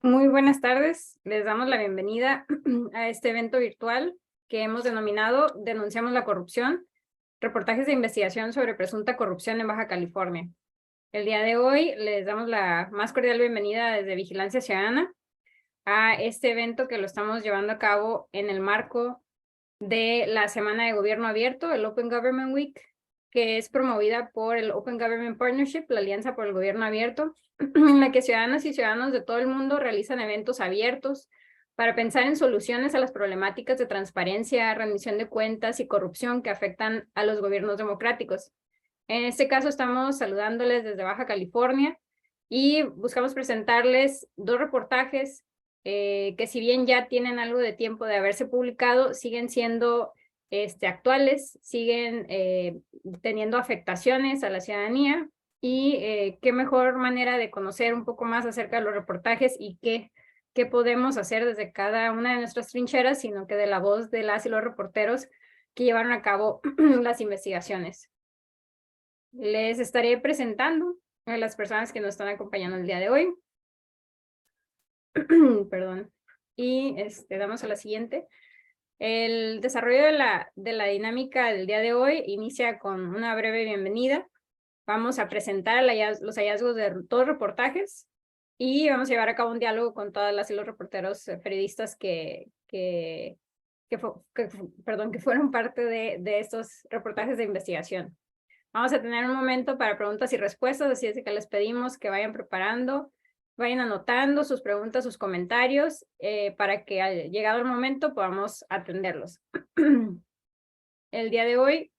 Muy buenas tardes, les damos la bienvenida a este evento virtual que hemos denominado Denunciamos la corrupción, reportajes de investigación sobre presunta corrupción en Baja California. El día de hoy les damos la más cordial bienvenida desde Vigilancia Ciudadana a este evento que lo estamos llevando a cabo en el marco de la Semana de Gobierno Abierto, el Open Government Week, que es promovida por el Open Government Partnership, la Alianza por el Gobierno Abierto, en la que ciudadanas y ciudadanos de todo el mundo realizan eventos abiertos para pensar en soluciones a las problemáticas de transparencia, rendición de cuentas y corrupción que afectan a los gobiernos democráticos. En este caso estamos saludándoles desde Baja California y buscamos presentarles dos reportajes que si bien ya tienen algo de tiempo de haberse publicado, siguen siendo actuales, siguen teniendo afectaciones a la ciudadanía y qué mejor manera de conocer un poco más acerca de los reportajes y qué podemos hacer desde cada una de nuestras trincheras, sino que de la voz de las y los reporteros que llevaron a cabo las investigaciones. Les estaré presentando a las personas que nos están acompañando el día de hoy. Perdón. Y damos a la siguiente. El desarrollo de la dinámica del día de hoy inicia con una breve bienvenida. Vamos a presentar los hallazgos de dos reportajes y vamos a llevar a cabo un diálogo con todas las y los reporteros periodistas que fueron parte de estos reportajes de investigación. Vamos a tener un momento para preguntas y respuestas, así es que les pedimos que vayan preparando, vayan anotando sus preguntas, sus comentarios, para que llegado el momento podamos atenderlos. El día de hoy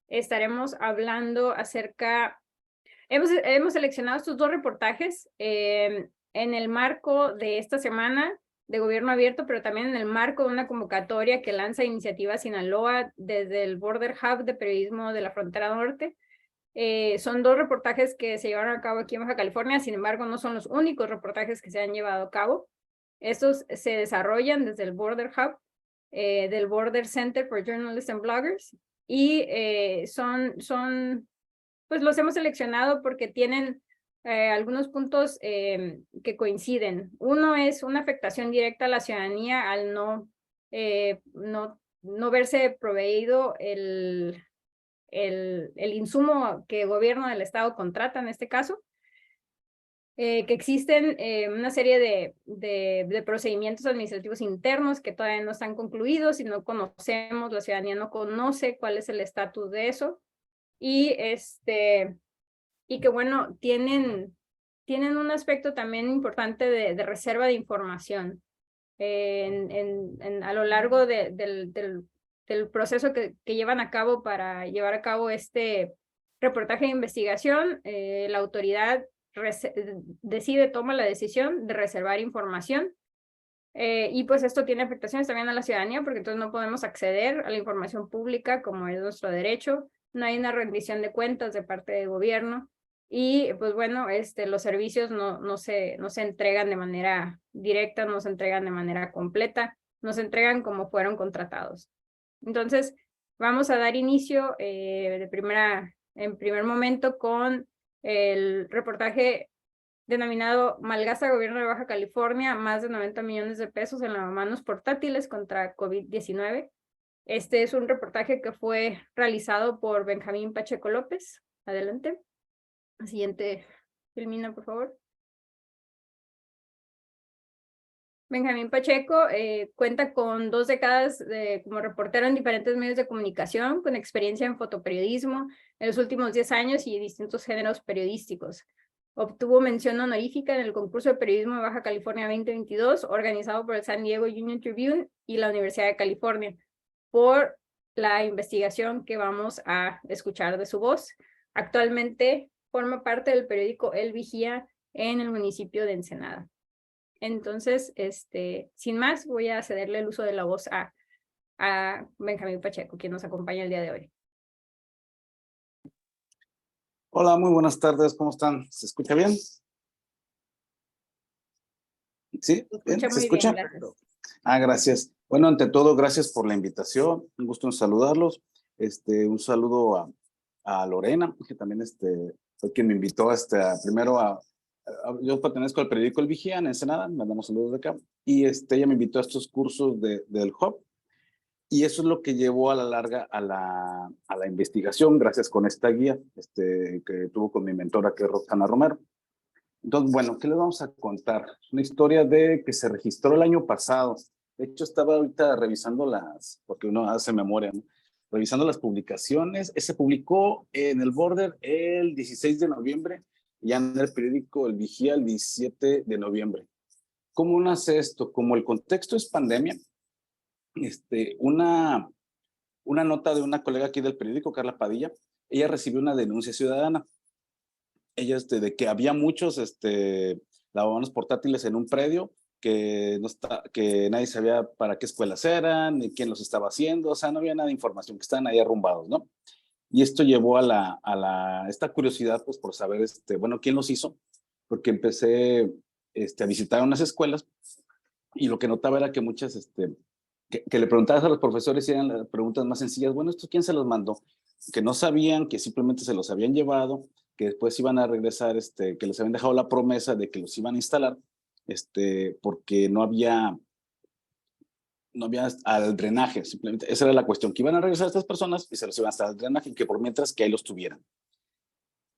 estaremos hablando acerca, hemos seleccionado estos dos reportajes en el marco de esta semana de Gobierno Abierto, pero también en el marco de una convocatoria que lanza Iniciativa Sinaloa desde el Border Hub de Periodismo de la Frontera Norte. Son dos reportajes que se llevaron a cabo aquí en Baja California, sin embargo, no son los únicos reportajes que se han llevado a cabo. Estos se desarrollan desde el Border Hub, del Border Center for Journalists and Bloggers, y pues los hemos seleccionado porque tienen algunos puntos que coinciden. Uno es una afectación directa a la ciudadanía al no verse proveído el insumo que el gobierno del estado contrata en este caso, que existen una serie de procedimientos administrativos internos que todavía no están concluidos y no conocemos, la ciudadanía no conoce cuál es el estatus de eso, y que bueno, tienen un aspecto también importante de reserva de información. A lo largo del proceso que llevan a cabo para llevar a cabo este reportaje de investigación, la autoridad toma la decisión de reservar información, y pues esto tiene afectaciones también a la ciudadanía porque entonces no podemos acceder a la información pública como es nuestro derecho, no hay una rendición de cuentas de parte del gobierno y pues bueno, los servicios no se entregan de manera directa, no se entregan de manera completa, no se entregan como fueron contratados. Entonces, vamos a dar inicio en primer momento con el reportaje denominado Malgasta Gobierno de Baja California más de 90 millones de pesos en lavamanos portátiles contra COVID-19. Este es un reportaje que fue realizado por Benjamín Pacheco López. Adelante. Siguiente, Filmina, por favor. Benjamín Pacheco cuenta con 2 décadas como reportero en diferentes medios de comunicación, con experiencia en fotoperiodismo en los últimos 10 años y distintos géneros periodísticos. Obtuvo mención honorífica en el concurso de periodismo de Baja California 2022, organizado por el San Diego Union Tribune y la Universidad de California, por la investigación que vamos a escuchar de su voz. Actualmente forma parte del periódico El Vigía en el municipio de Ensenada. Entonces, sin más, voy a cederle el uso de la voz a Benjamín Pacheco, quien nos acompaña el día de hoy. Hola, muy buenas tardes, ¿cómo están? ¿Se escucha bien? ¿Sí? ¿Bien? ¿Se escucha? Bien, gracias. Gracias. Bueno, ante todo, gracias por la invitación, un gusto en saludarlos. Un saludo a Lorena, que también fue quien me invitó primero a Yo pertenezco al periódico El Vigía en Ensenada, mandamos saludos de acá, y ella me invitó a estos cursos del Hub, y eso es lo que llevó a la larga a la investigación, gracias con esta guía que tuvo con mi mentora, que es Roxana Romero. Entonces, bueno, ¿qué les vamos a contar? Una historia de que se registró el año pasado. De hecho, estaba ahorita revisando porque uno hace memoria, ¿no? Revisando las publicaciones. Se publicó en el Border el 16 de noviembre, ya en el periódico El Vigía el 17 de noviembre. ¿Cómo nace esto? Como el contexto es pandemia, una nota de una colega aquí del periódico, Carla Padilla, ella recibió una denuncia ciudadana. Ella, de que había muchos lavamanos portátiles en un predio que nadie sabía para qué escuelas eran, ni quién los estaba haciendo, o sea, no había nada de información, que estaban ahí arrumbados, ¿no? Y esto llevó a esta curiosidad, pues, por saber, bueno, quién los hizo, porque empecé a visitar unas escuelas y lo que notaba era que muchas, que le preguntabas a los profesores y eran las preguntas más sencillas, bueno, ¿esto quién se los mandó? Que no sabían, que simplemente se los habían llevado, que después iban a regresar, que les habían dejado la promesa de que los iban a instalar, porque no había al drenaje, simplemente esa era la cuestión, que iban a regresar estas personas y se los iban a instalar al drenaje, que por mientras que ahí los tuvieran.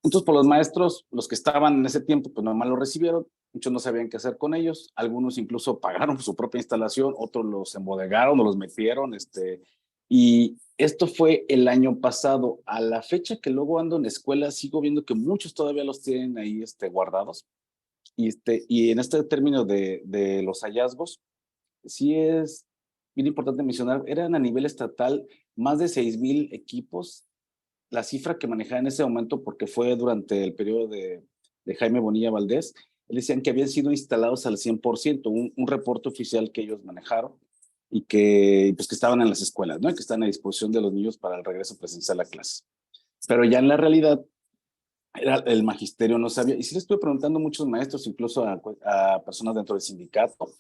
Entonces, por los maestros, los que estaban en ese tiempo, pues nomás lo recibieron, muchos no sabían qué hacer con ellos, algunos incluso pagaron su propia instalación, otros los embodegaron o los metieron, y esto fue el año pasado. A la fecha que luego ando en escuela, sigo viendo que muchos todavía los tienen ahí guardados, y en este término de los hallazgos, sí es bien importante mencionar, eran a nivel estatal más de 6,000 equipos, la cifra que manejaba en ese momento, porque fue durante el periodo de Jaime Bonilla Valdés, decían que habían sido instalados al 100%, un reporte oficial que ellos manejaron y pues, que estaban en las escuelas, ¿no? Y que están a disposición de los niños para el regreso presencial a clases. Pero ya en la realidad, el magisterio no sabía, y sí le estuve preguntando a muchos maestros, incluso a personas dentro del sindicato,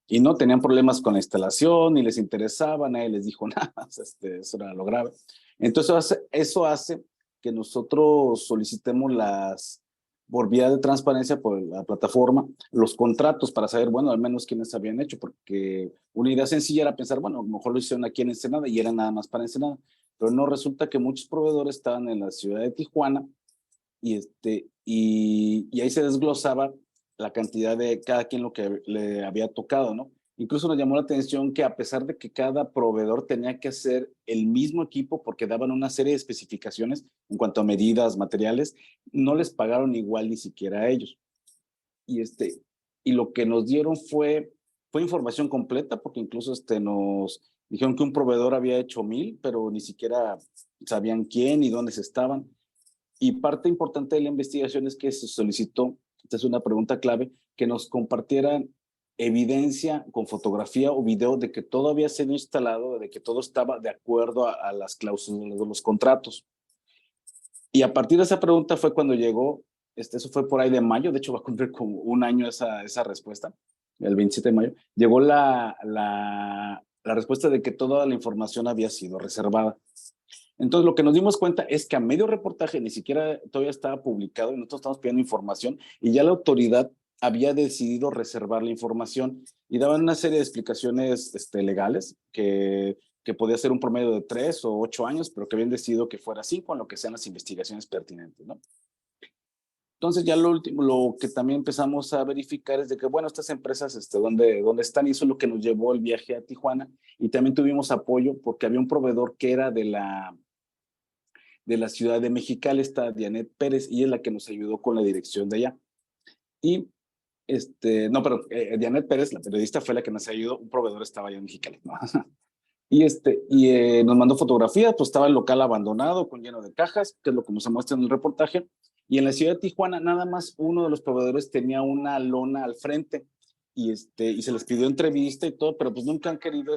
y no tenían problemas con la instalación, ni les interesaba, nadie les dijo nada, eso era lo grave. Entonces, eso hace que nosotros solicitemos por vía de transparencia, por la plataforma, los contratos para saber, bueno, al menos quiénes habían hecho, porque una idea sencilla era pensar, bueno, a lo mejor lo hicieron aquí en Ensenada y era nada más para Ensenada, pero no, resulta que muchos proveedores estaban en la ciudad de Tijuana y ahí se desglosaba la cantidad de cada quien lo que le había tocado, ¿no? Incluso nos llamó la atención que a pesar de que cada proveedor tenía que hacer el mismo equipo porque daban una serie de especificaciones en cuanto a medidas, materiales, no les pagaron igual ni siquiera a ellos. Y lo que nos dieron fue información completa, porque incluso nos dijeron que un proveedor había hecho 1,000, pero ni siquiera sabían quién y dónde estaban. Y parte importante de la investigación es que se solicitó, esta es una pregunta clave, que nos compartieran evidencia con fotografía o video de que todo había sido instalado, de que todo estaba de acuerdo a las cláusulas de los contratos. Y a partir de esa pregunta fue cuando llegó, eso fue por ahí de mayo, de hecho va a cumplir como un año esa respuesta, el 27 de mayo, llegó la respuesta de que toda la información había sido reservada. Entonces, lo que nos dimos cuenta es que a medio reportaje ni siquiera todavía estaba publicado y nosotros estamos pidiendo información y ya la autoridad había decidido reservar la información y daban una serie de explicaciones legales que podía ser un promedio de 3 o 8 años, pero que habían decidido que fuera 5 en lo que sean las investigaciones pertinentes, ¿no? Entonces ya lo que también empezamos a verificar es de que, bueno, estas empresas, ¿dónde están? Y eso es lo que nos llevó el viaje a Tijuana. Y también tuvimos apoyo porque había un proveedor que era de la ciudad de Mexicali, está Dianet Pérez, y es la que nos ayudó con la dirección de allá. Y, no, pero Dianet Pérez, la periodista, fue la que nos ayudó, un proveedor estaba allá en Mexicali, ¿no? Y nos mandó fotografías, pues estaba el local abandonado, lleno de cajas, que es lo que nos muestra en el reportaje, y en la ciudad de Tijuana nada más uno de los proveedores tenía una lona al frente, y se les pidió entrevista y todo, pero pues nunca han querido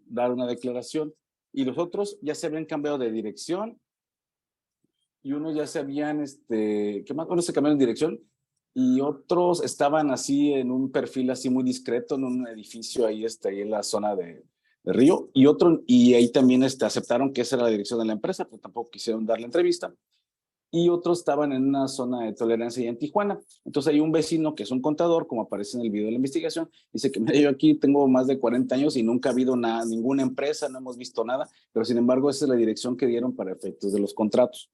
dar una declaración. Y los otros ya se habían cambiado de dirección y unos ya se habían, ¿qué más? Unos se cambiaron de dirección y otros estaban así en un perfil así muy discreto en un edificio ahí, ahí en la zona de Río y ahí también aceptaron que esa era la dirección de la empresa, pero tampoco quisieron dar la entrevista. y otros estaban en una zona de tolerancia y en Tijuana. Entonces hay un vecino que es un contador, como aparece en el video de la investigación, dice que mira, yo aquí tengo más de 40 años y nunca ha habido nada, ninguna empresa, no hemos visto nada, pero sin embargo esa es la dirección que dieron para efectos de los contratos.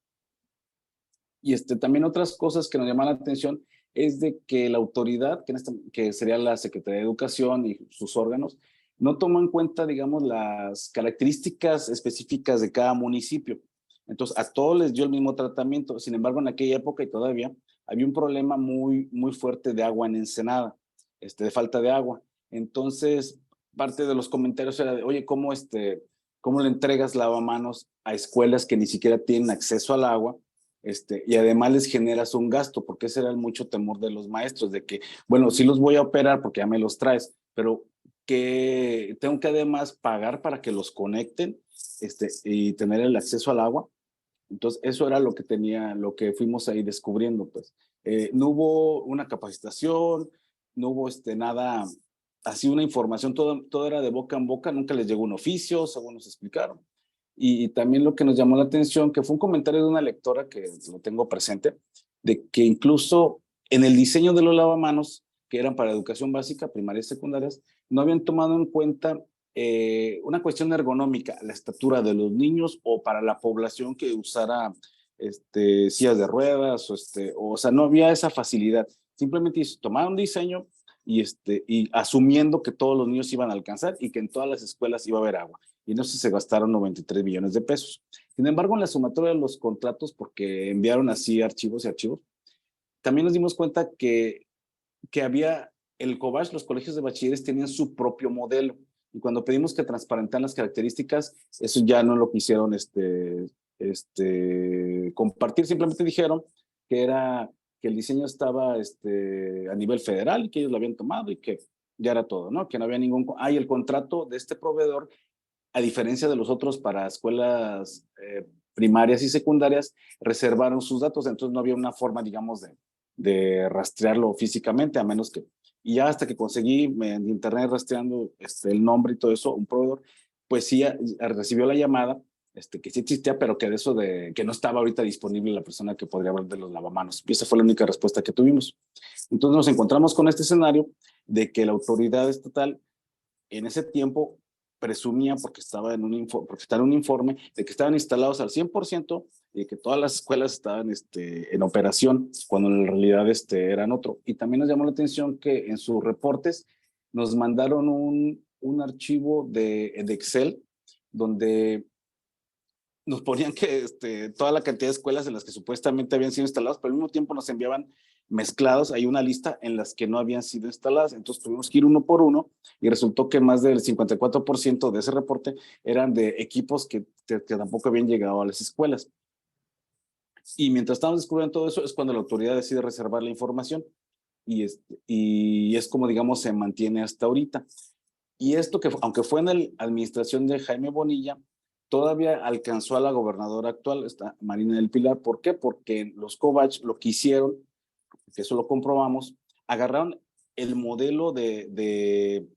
Y también otras cosas que nos llaman la atención es de que la autoridad, que sería la Secretaría de Educación y sus órganos, no tomó en cuenta, digamos, las características específicas de cada municipio. Entonces, a todos les dio el mismo tratamiento. Sin embargo, en aquella época y todavía había un problema muy, muy fuerte de agua en Ensenada, de falta de agua. Entonces, parte de los comentarios era de, oye, ¿cómo le entregas lavamanos a escuelas que ni siquiera tienen acceso al agua? Y además les generas un gasto, porque ese era el mucho temor de los maestros, de que, bueno, sí los voy a operar porque ya me los traes, pero que tengo que además pagar para que los conecten, y tener el acceso al agua. Entonces, eso era lo que fuimos ahí descubriendo, pues. No hubo una capacitación, no hubo nada, así una información, todo era de boca en boca, nunca les llegó un oficio, según nos explicaron. Y también lo que nos llamó la atención, que fue un comentario de una lectora que lo tengo presente, de que incluso en el diseño de los lavamanos, que eran para educación básica, primaria y secundarias, no habían tomado en cuenta una cuestión ergonómica, la estatura de los niños o para la población que usara sillas de ruedas, o sea, no había esa facilidad. Simplemente tomaron diseño y asumiendo que todos los niños iban a alcanzar y que en todas las escuelas iba a haber agua. Y en eso se gastaron 93 millones de pesos. Sin embargo, en la sumatoria de los contratos, porque enviaron así archivos y archivos, también nos dimos cuenta que había el COBACH, los colegios de bachilleres tenían su propio modelo. Y cuando pedimos que transparentaran las características, eso ya no lo quisieron compartir. Simplemente dijeron que el diseño estaba a nivel federal y que ellos lo habían tomado y que ya era todo, ¿no? Que no había ningún... y el contrato de este proveedor, a diferencia de los otros para escuelas primarias y secundarias, reservaron sus datos, entonces no había una forma, digamos, de rastrearlo físicamente, a menos que, y ya hasta que conseguí en internet rastreando el nombre y todo eso, un proveedor, pues sí recibió la llamada, que sí existía, pero que de eso de que no estaba ahorita disponible la persona que podría hablar de los lavamanos. Y esa fue la única respuesta que tuvimos. Entonces nos encontramos con este escenario de que la autoridad estatal en ese tiempo presumía, porque estaba en un informe, de que estaban instalados al 100% y de que todas las escuelas estaban en operación, cuando en realidad eran otro. Y también nos llamó la atención que en sus reportes nos mandaron un archivo de Excel donde nos ponían que toda la cantidad de escuelas en las que supuestamente habían sido instaladas, pero al mismo tiempo nos enviaban mezclados, hay una lista en las que no habían sido instaladas, entonces tuvimos que ir uno por uno y resultó que más del 54% de ese reporte eran de equipos que tampoco habían llegado a las escuelas. Y mientras estábamos descubriendo todo eso es cuando la autoridad decide reservar la información y es como, digamos, se mantiene hasta ahorita. Y esto que, aunque fue en la administración de Jaime Bonilla, todavía alcanzó a la gobernadora actual, Marina del Pilar. ¿Por qué? Porque los Kovach lo que hicieron, que eso lo comprobamos, agarraron el modelo de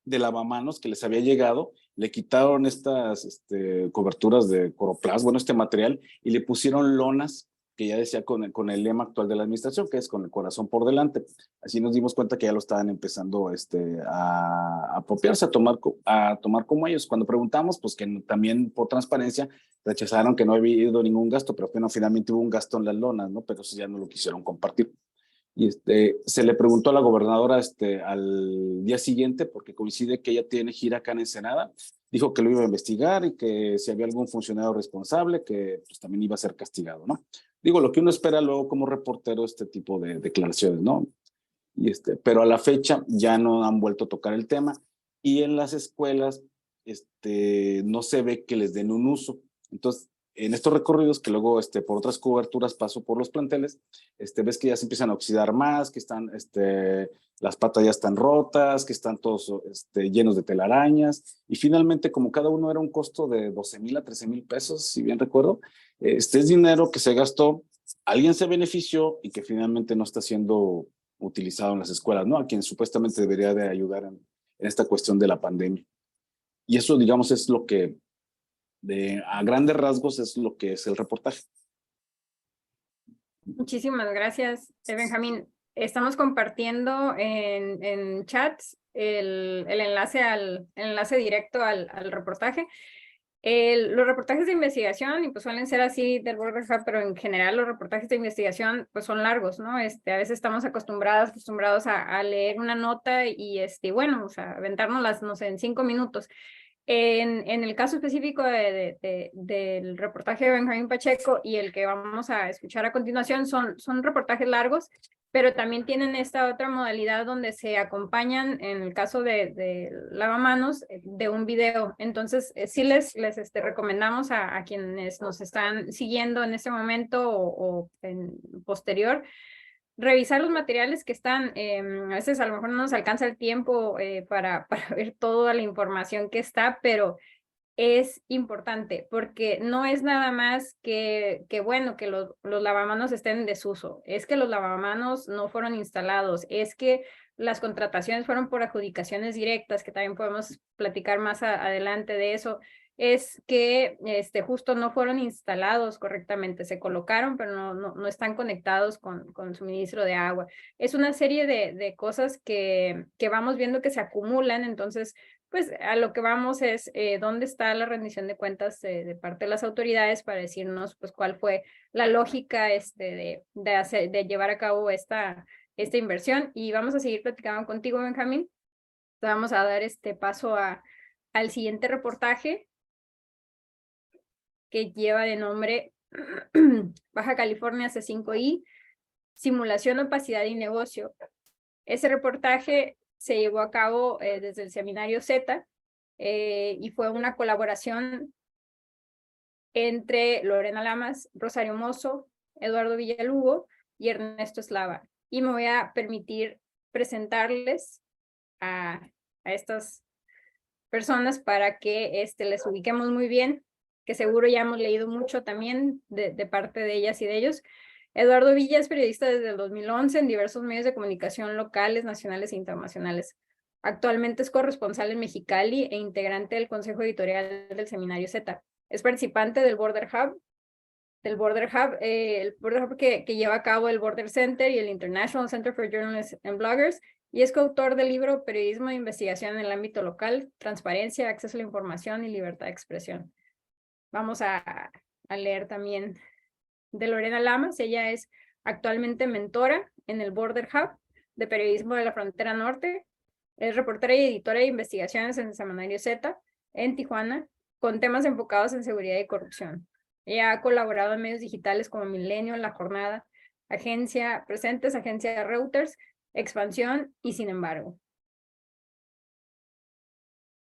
lavamanos que les había llegado, le quitaron estas coberturas de Coroplast, bueno, material, y le pusieron lonas que ya decía con el lema actual de la administración, que es con el corazón por delante. Así nos dimos cuenta que ya lo estaban empezando a apropiarse, a tomar como ellos. Cuando preguntamos, pues que también por transparencia rechazaron que no había habido ningún gasto, pero bueno, finalmente hubo un gasto en las lonas, ¿no? Pero eso ya no lo quisieron compartir. Y se le preguntó a la gobernadora al día siguiente, porque coincide que ella tiene gira acá en Ensenada, dijo que lo iba a investigar y que si había algún funcionario responsable, que pues también iba a ser castigado, ¿no? Digo, lo que uno espera luego como reportero, este tipo de declaraciones, ¿no? Pero a la fecha ya no han vuelto a tocar el tema y en las escuelas no se ve que les den un uso. Entonces, en estos recorridos que luego por otras coberturas paso por los planteles, ves que ya se empiezan a oxidar más, que están, las patas ya están rotas, que están todos llenos de telarañas y finalmente como cada uno era un costo de 12,000 a 13,000 pesos, si bien recuerdo, es dinero que se gastó, alguien se benefició y que finalmente no está siendo utilizado en las escuelas, ¿no? A quien supuestamente debería de ayudar en esta cuestión de la pandemia. Y eso, digamos, es lo que, a grandes rasgos, es lo que es el reportaje. Muchísimas gracias, Benjamín. Estamos compartiendo en chats el enlace directo al reportaje. Los reportajes de investigación, y pues suelen ser así del Border Hub, pero en general los reportajes de investigación pues son largos, ¿no? A veces estamos acostumbrados a leer una nota y bueno, o sea, aventárnoslas, no sé, en 5 minutos. En el caso específico del reportaje de Benjamín Pacheco y el que vamos a escuchar a continuación son reportajes largos, pero también tienen esta otra modalidad donde se acompañan, en el caso de lavamanos, de un video. Entonces, sí les recomendamos a quienes nos están siguiendo en este momento o en posterior, revisar los materiales que están. A veces a lo mejor no nos alcanza el tiempo para ver toda la información que está, pero es importante porque no es nada más bueno, que los lavamanos estén en desuso, es que los lavamanos no fueron instalados, es que las contrataciones fueron por adjudicaciones directas, que también podemos platicar más adelante de eso, es que justo no fueron instalados correctamente, se colocaron, pero no están conectados con suministro de agua. Es una serie de cosas que vamos viendo que se acumulan. Entonces, pues a lo que vamos es dónde está la rendición de cuentas de parte de las autoridades para decirnos pues cuál fue la lógica de llevar a cabo esta inversión. Y vamos a seguir platicando contigo, Benjamín. Vamos a dar paso al siguiente reportaje, que lleva de nombre Baja California C5I, simulación, opacidad y negocio. Ese reportaje se llevó a cabo desde el Seminario Z y fue una colaboración entre Lorena Lamas, Rosario Mozo, Eduardo Villalugo y Ernesto Eslava. Y me voy a permitir presentarles a estas personas para que les ubiquemos muy bien, que seguro ya hemos leído mucho también de parte de ellas y de ellos. Eduardo Villa es periodista desde el 2011 en diversos medios de comunicación locales, nacionales e internacionales. Actualmente es corresponsal en Mexicali e integrante del Consejo Editorial del Seminario Z. Es participante del Border Hub, el Border Hub que lleva a cabo el Border Center y el International Center for Journalists and Bloggers, y es coautor del libro Periodismo de Investigación en el ámbito local, transparencia, acceso a la información y libertad de expresión. Vamos a leer también de Lorena Lamas. Ella es actualmente mentora en el Border Hub de Periodismo de la Frontera Norte. Es reportera y editora de investigaciones en el Semanario Z en Tijuana, con temas enfocados en seguridad y corrupción. Ella ha colaborado en medios digitales como Milenio, La Jornada, Agencia Presentes, Agencia Reuters, Expansión y Sin Embargo.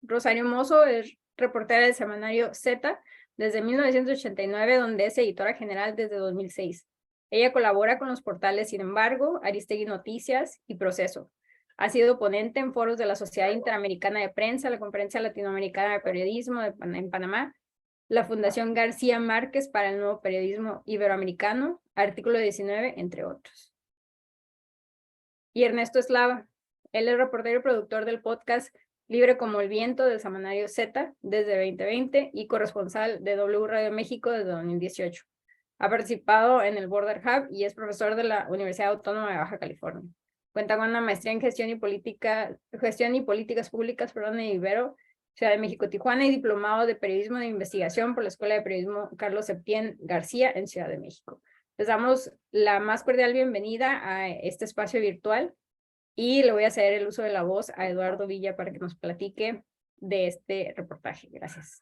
Rosario Mozo es reportera del Semanario Z desde 1989, donde es editora general desde 2006. Ella colabora con los portales Sin Embargo, Aristegui Noticias y Proceso. Ha sido ponente en foros de la Sociedad Interamericana de Prensa, la Conferencia Latinoamericana de Periodismo en Panamá, la Fundación García Márquez para el Nuevo Periodismo Iberoamericano, Artículo 19, entre otros. Y Ernesto Eslava. Él es reportero y productor del podcast Libre como el Viento del Semanario Z desde 2020 y corresponsal de W Radio México desde 2018. Ha participado en el Border Hub y es profesor de la Universidad Autónoma de Baja California. Cuenta con una maestría en gestión y políticas públicas, en Ibero, Ciudad de México, Tijuana, y diplomado de periodismo de investigación por la Escuela de Periodismo Carlos Septién García en Ciudad de México. Les damos la más cordial bienvenida a este espacio virtual y le voy a ceder el uso de la voz a Eduardo Villa para que nos platique de este reportaje. Gracias.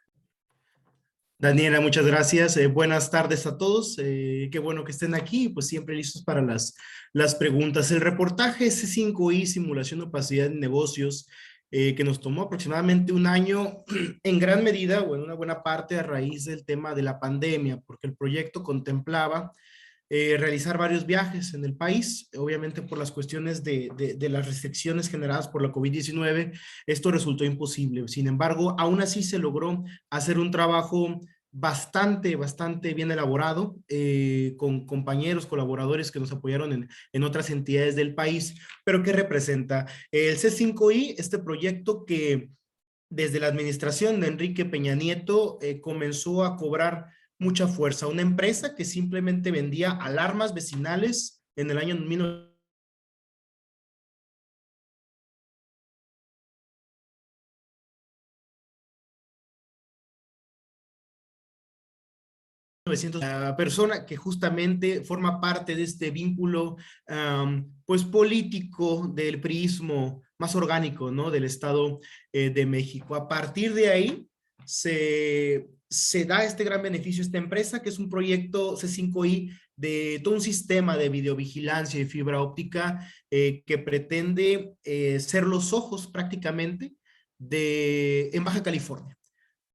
Daniela, muchas gracias. Buenas tardes a todos. Qué bueno que estén aquí, pues siempre listos para las preguntas. El reportaje C5I, Simulación de Opacidad en Negocios, que nos tomó aproximadamente un año, en gran medida o en una buena parte a raíz del tema de la pandemia, porque el proyecto contemplaba realizar varios viajes en el país. Obviamente por las cuestiones de las restricciones generadas por la COVID-19, esto resultó imposible. Sin embargo, aún así se logró hacer un trabajo bastante bien elaborado, con compañeros, colaboradores que nos apoyaron en otras entidades del país. Pero ¿qué representa? El C5I, este proyecto que desde la administración de Enrique Peña Nieto comenzó a cobrar mucha fuerza. Una empresa que simplemente vendía alarmas vecinales en el año 1900, la persona que justamente forma parte de este vínculo pues político del priismo más orgánico, ¿no? Del Estado de México. A partir de ahí se da este gran beneficio a esta empresa, que es un proyecto C5I de todo un sistema de videovigilancia y fibra óptica que pretende ser los ojos prácticamente en Baja California.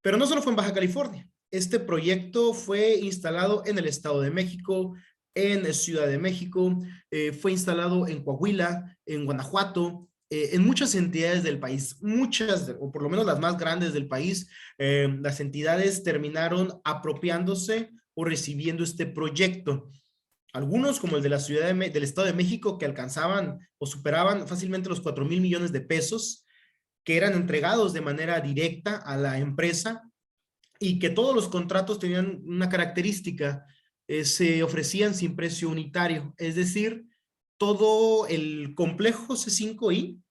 Pero no solo fue en Baja California. Este proyecto fue instalado en el Estado de México, en Ciudad de México, fue instalado en Coahuila, en Guanajuato, en muchas entidades del país, muchas, o por lo menos las más grandes del país, las entidades terminaron apropiándose o recibiendo este proyecto. Algunos, como el de la del Estado de México, que alcanzaban o superaban fácilmente los 4,000 millones de pesos, que eran entregados de manera directa a la empresa, y que todos los contratos tenían una característica, se ofrecían sin precio unitario, es decir, todo el complejo C5I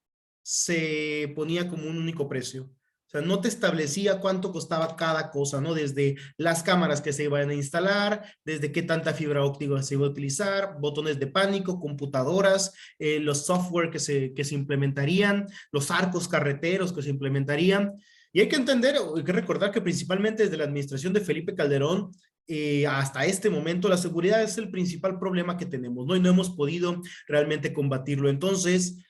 se ponía como un único precio. O sea, no te establecía cuánto costaba cada cosa, ¿no? Desde las cámaras que se iban a instalar, desde qué tanta fibra óptica se iba a utilizar, botones de pánico, computadoras, los software que se implementarían, los arcos carreteros que se implementarían. Y hay que entender, hay que recordar que principalmente desde la administración de Felipe Calderón hasta este momento la seguridad es el principal problema que tenemos, ¿no? Y no hemos podido realmente combatirlo. Entonces,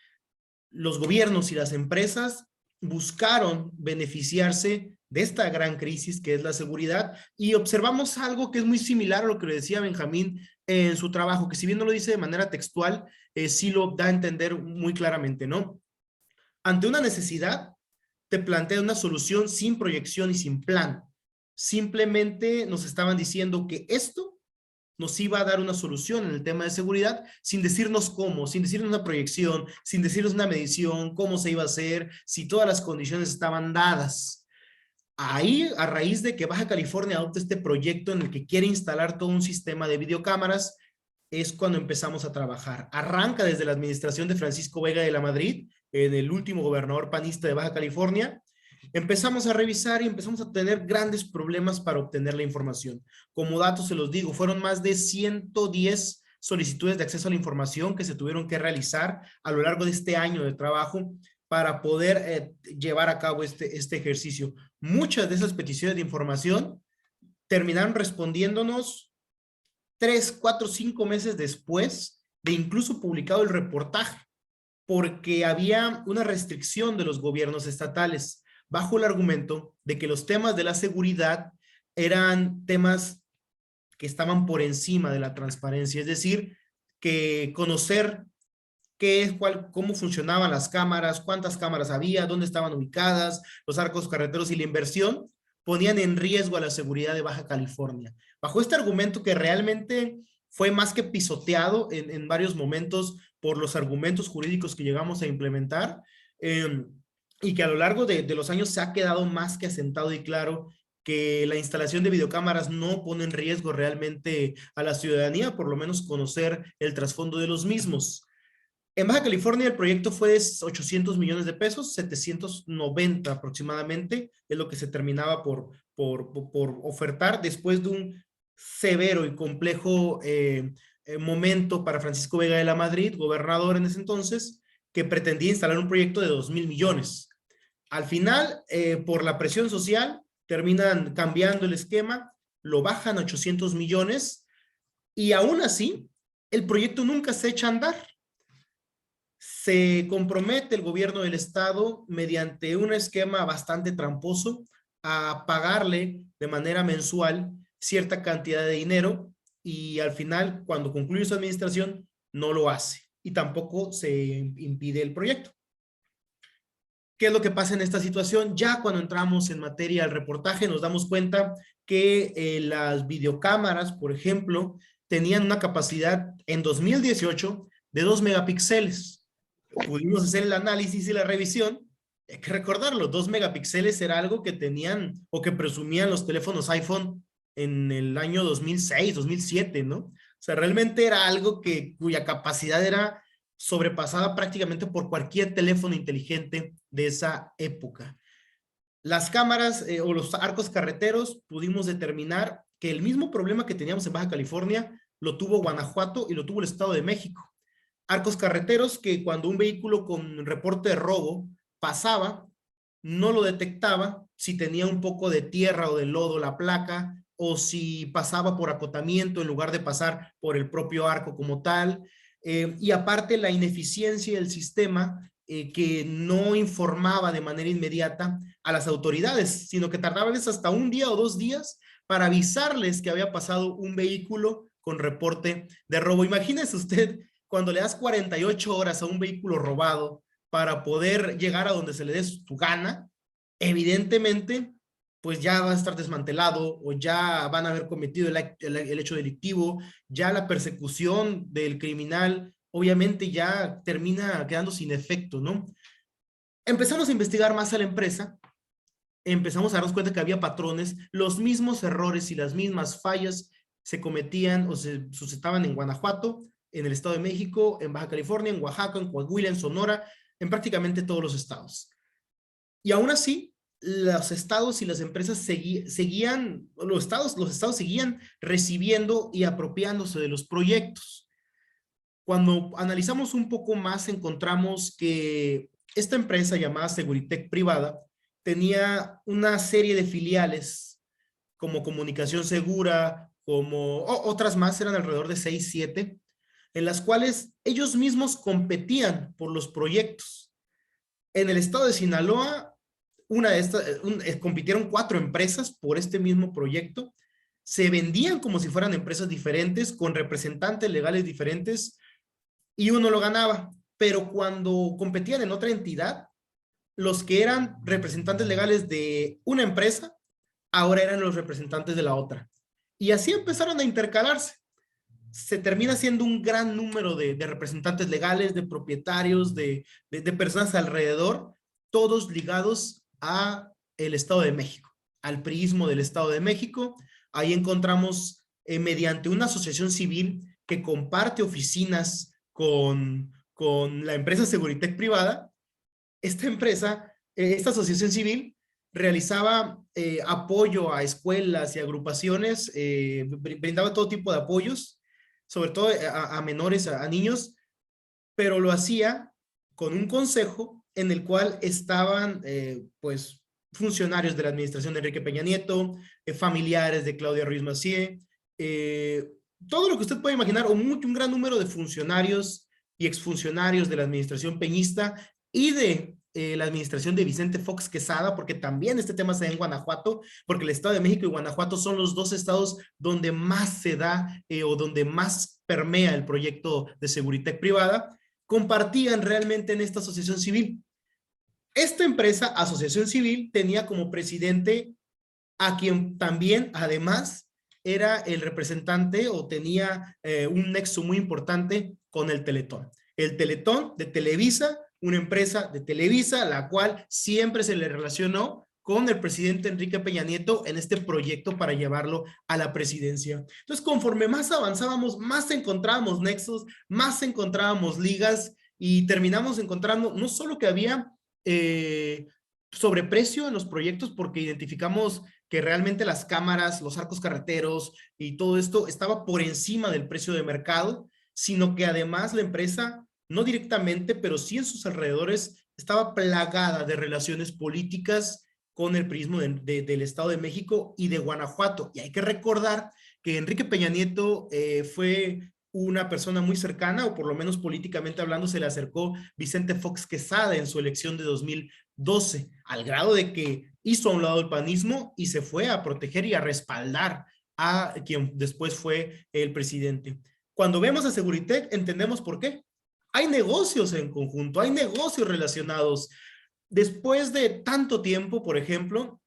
los gobiernos y las empresas buscaron beneficiarse de esta gran crisis que es la seguridad, y observamos algo que es muy similar a lo que le decía Benjamín en su trabajo, que si bien no lo dice de manera textual, sí lo da a entender muy claramente, ¿no? Ante una necesidad, te plantea una solución sin proyección y sin plan. Simplemente nos estaban diciendo que esto nos iba a dar una solución en el tema de seguridad sin decirnos cómo, sin decirnos una proyección, sin decirnos una medición, cómo se iba a hacer, si todas las condiciones estaban dadas. Ahí, a raíz de que Baja California adopta este proyecto en el que quiere instalar todo un sistema de videocámaras, es cuando empezamos a trabajar. Arranca desde la administración de Francisco Vega de la Madrid, el último gobernador panista de Baja California. Empezamos a revisar y empezamos a tener grandes problemas para obtener la información. Como datos se los digo, fueron más de 110 solicitudes de acceso a la información que se tuvieron que realizar a lo largo de este año de trabajo para poder llevar a cabo este ejercicio. Muchas de esas peticiones de información terminaron respondiéndonos 3, 4, 5 meses después de incluso publicado el reportaje, porque había una restricción de los gobiernos estatales bajo el argumento de que los temas de la seguridad eran temas que estaban por encima de la transparencia, es decir, que conocer cómo funcionaban las cámaras, cuántas cámaras había, dónde estaban ubicadas, los arcos carreteros y la inversión, ponían en riesgo a la seguridad de Baja California. Bajo este argumento que realmente fue más que pisoteado en varios momentos por los argumentos jurídicos que llegamos a implementar, y que a lo largo de los años se ha quedado más que asentado y claro que la instalación de videocámaras no pone en riesgo realmente a la ciudadanía, por lo menos conocer el trasfondo de los mismos. En Baja California el proyecto fue de 800 millones de pesos, 790 aproximadamente, es lo que se terminaba por ofertar después de un severo y complejo momento para Francisco Vega de la Madrid, gobernador en ese entonces, que pretendía instalar un proyecto de 2,000 millones. Al final, por la presión social, terminan cambiando el esquema, lo bajan a 800 millones y aún así, el proyecto nunca se echa a andar. Se compromete el gobierno del estado mediante un esquema bastante tramposo a pagarle de manera mensual cierta cantidad de dinero y al final, cuando concluye su administración, no lo hace y tampoco se impide el proyecto. ¿Qué es lo que pasa en esta situación? Ya cuando entramos en materia del reportaje nos damos cuenta que las videocámaras, por ejemplo, tenían una capacidad en 2018 de 2 megapíxeles. Pudimos hacer el análisis y la revisión. Hay que recordarlo, 2 megapíxeles era algo que tenían o que presumían los teléfonos iPhone en el año 2006, 2007, ¿no? O sea, realmente era algo cuya capacidad era sobrepasada prácticamente por cualquier teléfono inteligente de esa época. Las cámaras o los arcos carreteros pudimos determinar que el mismo problema que teníamos en Baja California lo tuvo Guanajuato y lo tuvo el Estado de México. Arcos carreteros que cuando un vehículo con reporte de robo pasaba, no lo detectaba si tenía un poco de tierra o de lodo la placa, o si pasaba por acotamiento en lugar de pasar por el propio arco como tal. Y aparte la ineficiencia del sistema que no informaba de manera inmediata a las autoridades, sino que tardaba a veces hasta un día o 2 días para avisarles que había pasado un vehículo con reporte de robo. Imagínese usted cuando le das 48 horas a un vehículo robado para poder llegar a donde se le dé su gana, evidentemente pues ya va a estar desmantelado o ya van a haber cometido el hecho delictivo, ya la persecución del criminal obviamente ya termina quedando sin efecto, ¿no? Empezamos a investigar más a la empresa, empezamos a darnos cuenta que había patrones, los mismos errores y las mismas fallas se cometían o se suscitaban en Guanajuato, en el Estado de México, en Baja California, en Oaxaca, en Coahuila, en Sonora, en prácticamente todos los estados. Y aún así, los estados y las empresas seguían, los estados seguían recibiendo y apropiándose de los proyectos. Cuando analizamos un poco más, encontramos que esta empresa llamada Seguritech Privada tenía una serie de filiales como Comunicación Segura, como otras más, eran alrededor de 6, 7, en las cuales ellos mismos competían por los proyectos. En el estado de Sinaloa, compitieron 4 empresas por este mismo proyecto, se vendían como si fueran empresas diferentes, con representantes legales diferentes, y uno lo ganaba, pero cuando competían en otra entidad, los que eran representantes legales de una empresa, ahora eran los representantes de la otra. Y así empezaron a intercalarse. Se termina siendo un gran número de representantes legales, de propietarios, de personas alrededor, todos ligados a el Estado de México, al priismo del Estado de México. Ahí encontramos mediante una asociación civil que comparte oficinas con la empresa Seguritech Privada, esta asociación civil realizaba apoyo a escuelas y agrupaciones, brindaba todo tipo de apoyos, sobre todo a menores, a niños, pero lo hacía con un consejo en el cual estaban pues funcionarios de la administración de Enrique Peña Nieto, familiares de Claudia Ruiz Massieu, todo lo que usted puede imaginar, o un gran número de funcionarios y exfuncionarios de la administración peñista y de la administración de Vicente Fox Quesada, porque también este tema se da en Guanajuato, porque el Estado de México y Guanajuato son los 2 estados donde más se da o donde más permea el proyecto de Seguritech Privada, compartían realmente en esta asociación civil. Esta empresa, asociación civil, tenía como presidente a quien también, además, era el representante o tenía un nexo muy importante con el Teletón. El Teletón de Televisa, una empresa de Televisa, la cual siempre se le relacionó con el presidente Enrique Peña Nieto en este proyecto para llevarlo a la presidencia. Entonces, conforme más avanzábamos, más encontrábamos nexos, más encontrábamos ligas y terminamos encontrando no solo que había sobreprecio en los proyectos, porque identificamos que realmente las cámaras, los arcos carreteros y todo esto estaba por encima del precio de mercado, sino que además la empresa, no directamente, pero sí en sus alrededores, estaba plagada de relaciones políticas con el priismo del Estado de México y de Guanajuato. Y hay que recordar que Enrique Peña Nieto fue una persona muy cercana, o por lo menos políticamente hablando, se le acercó Vicente Fox Quesada en su elección de 2012, al grado de que hizo a un lado el panismo y se fue a proteger y a respaldar a quien después fue el presidente. Cuando vemos a Seguritech, entendemos por qué. Hay negocios en conjunto, hay negocios relacionados. Después de tanto tiempo, por ejemplo,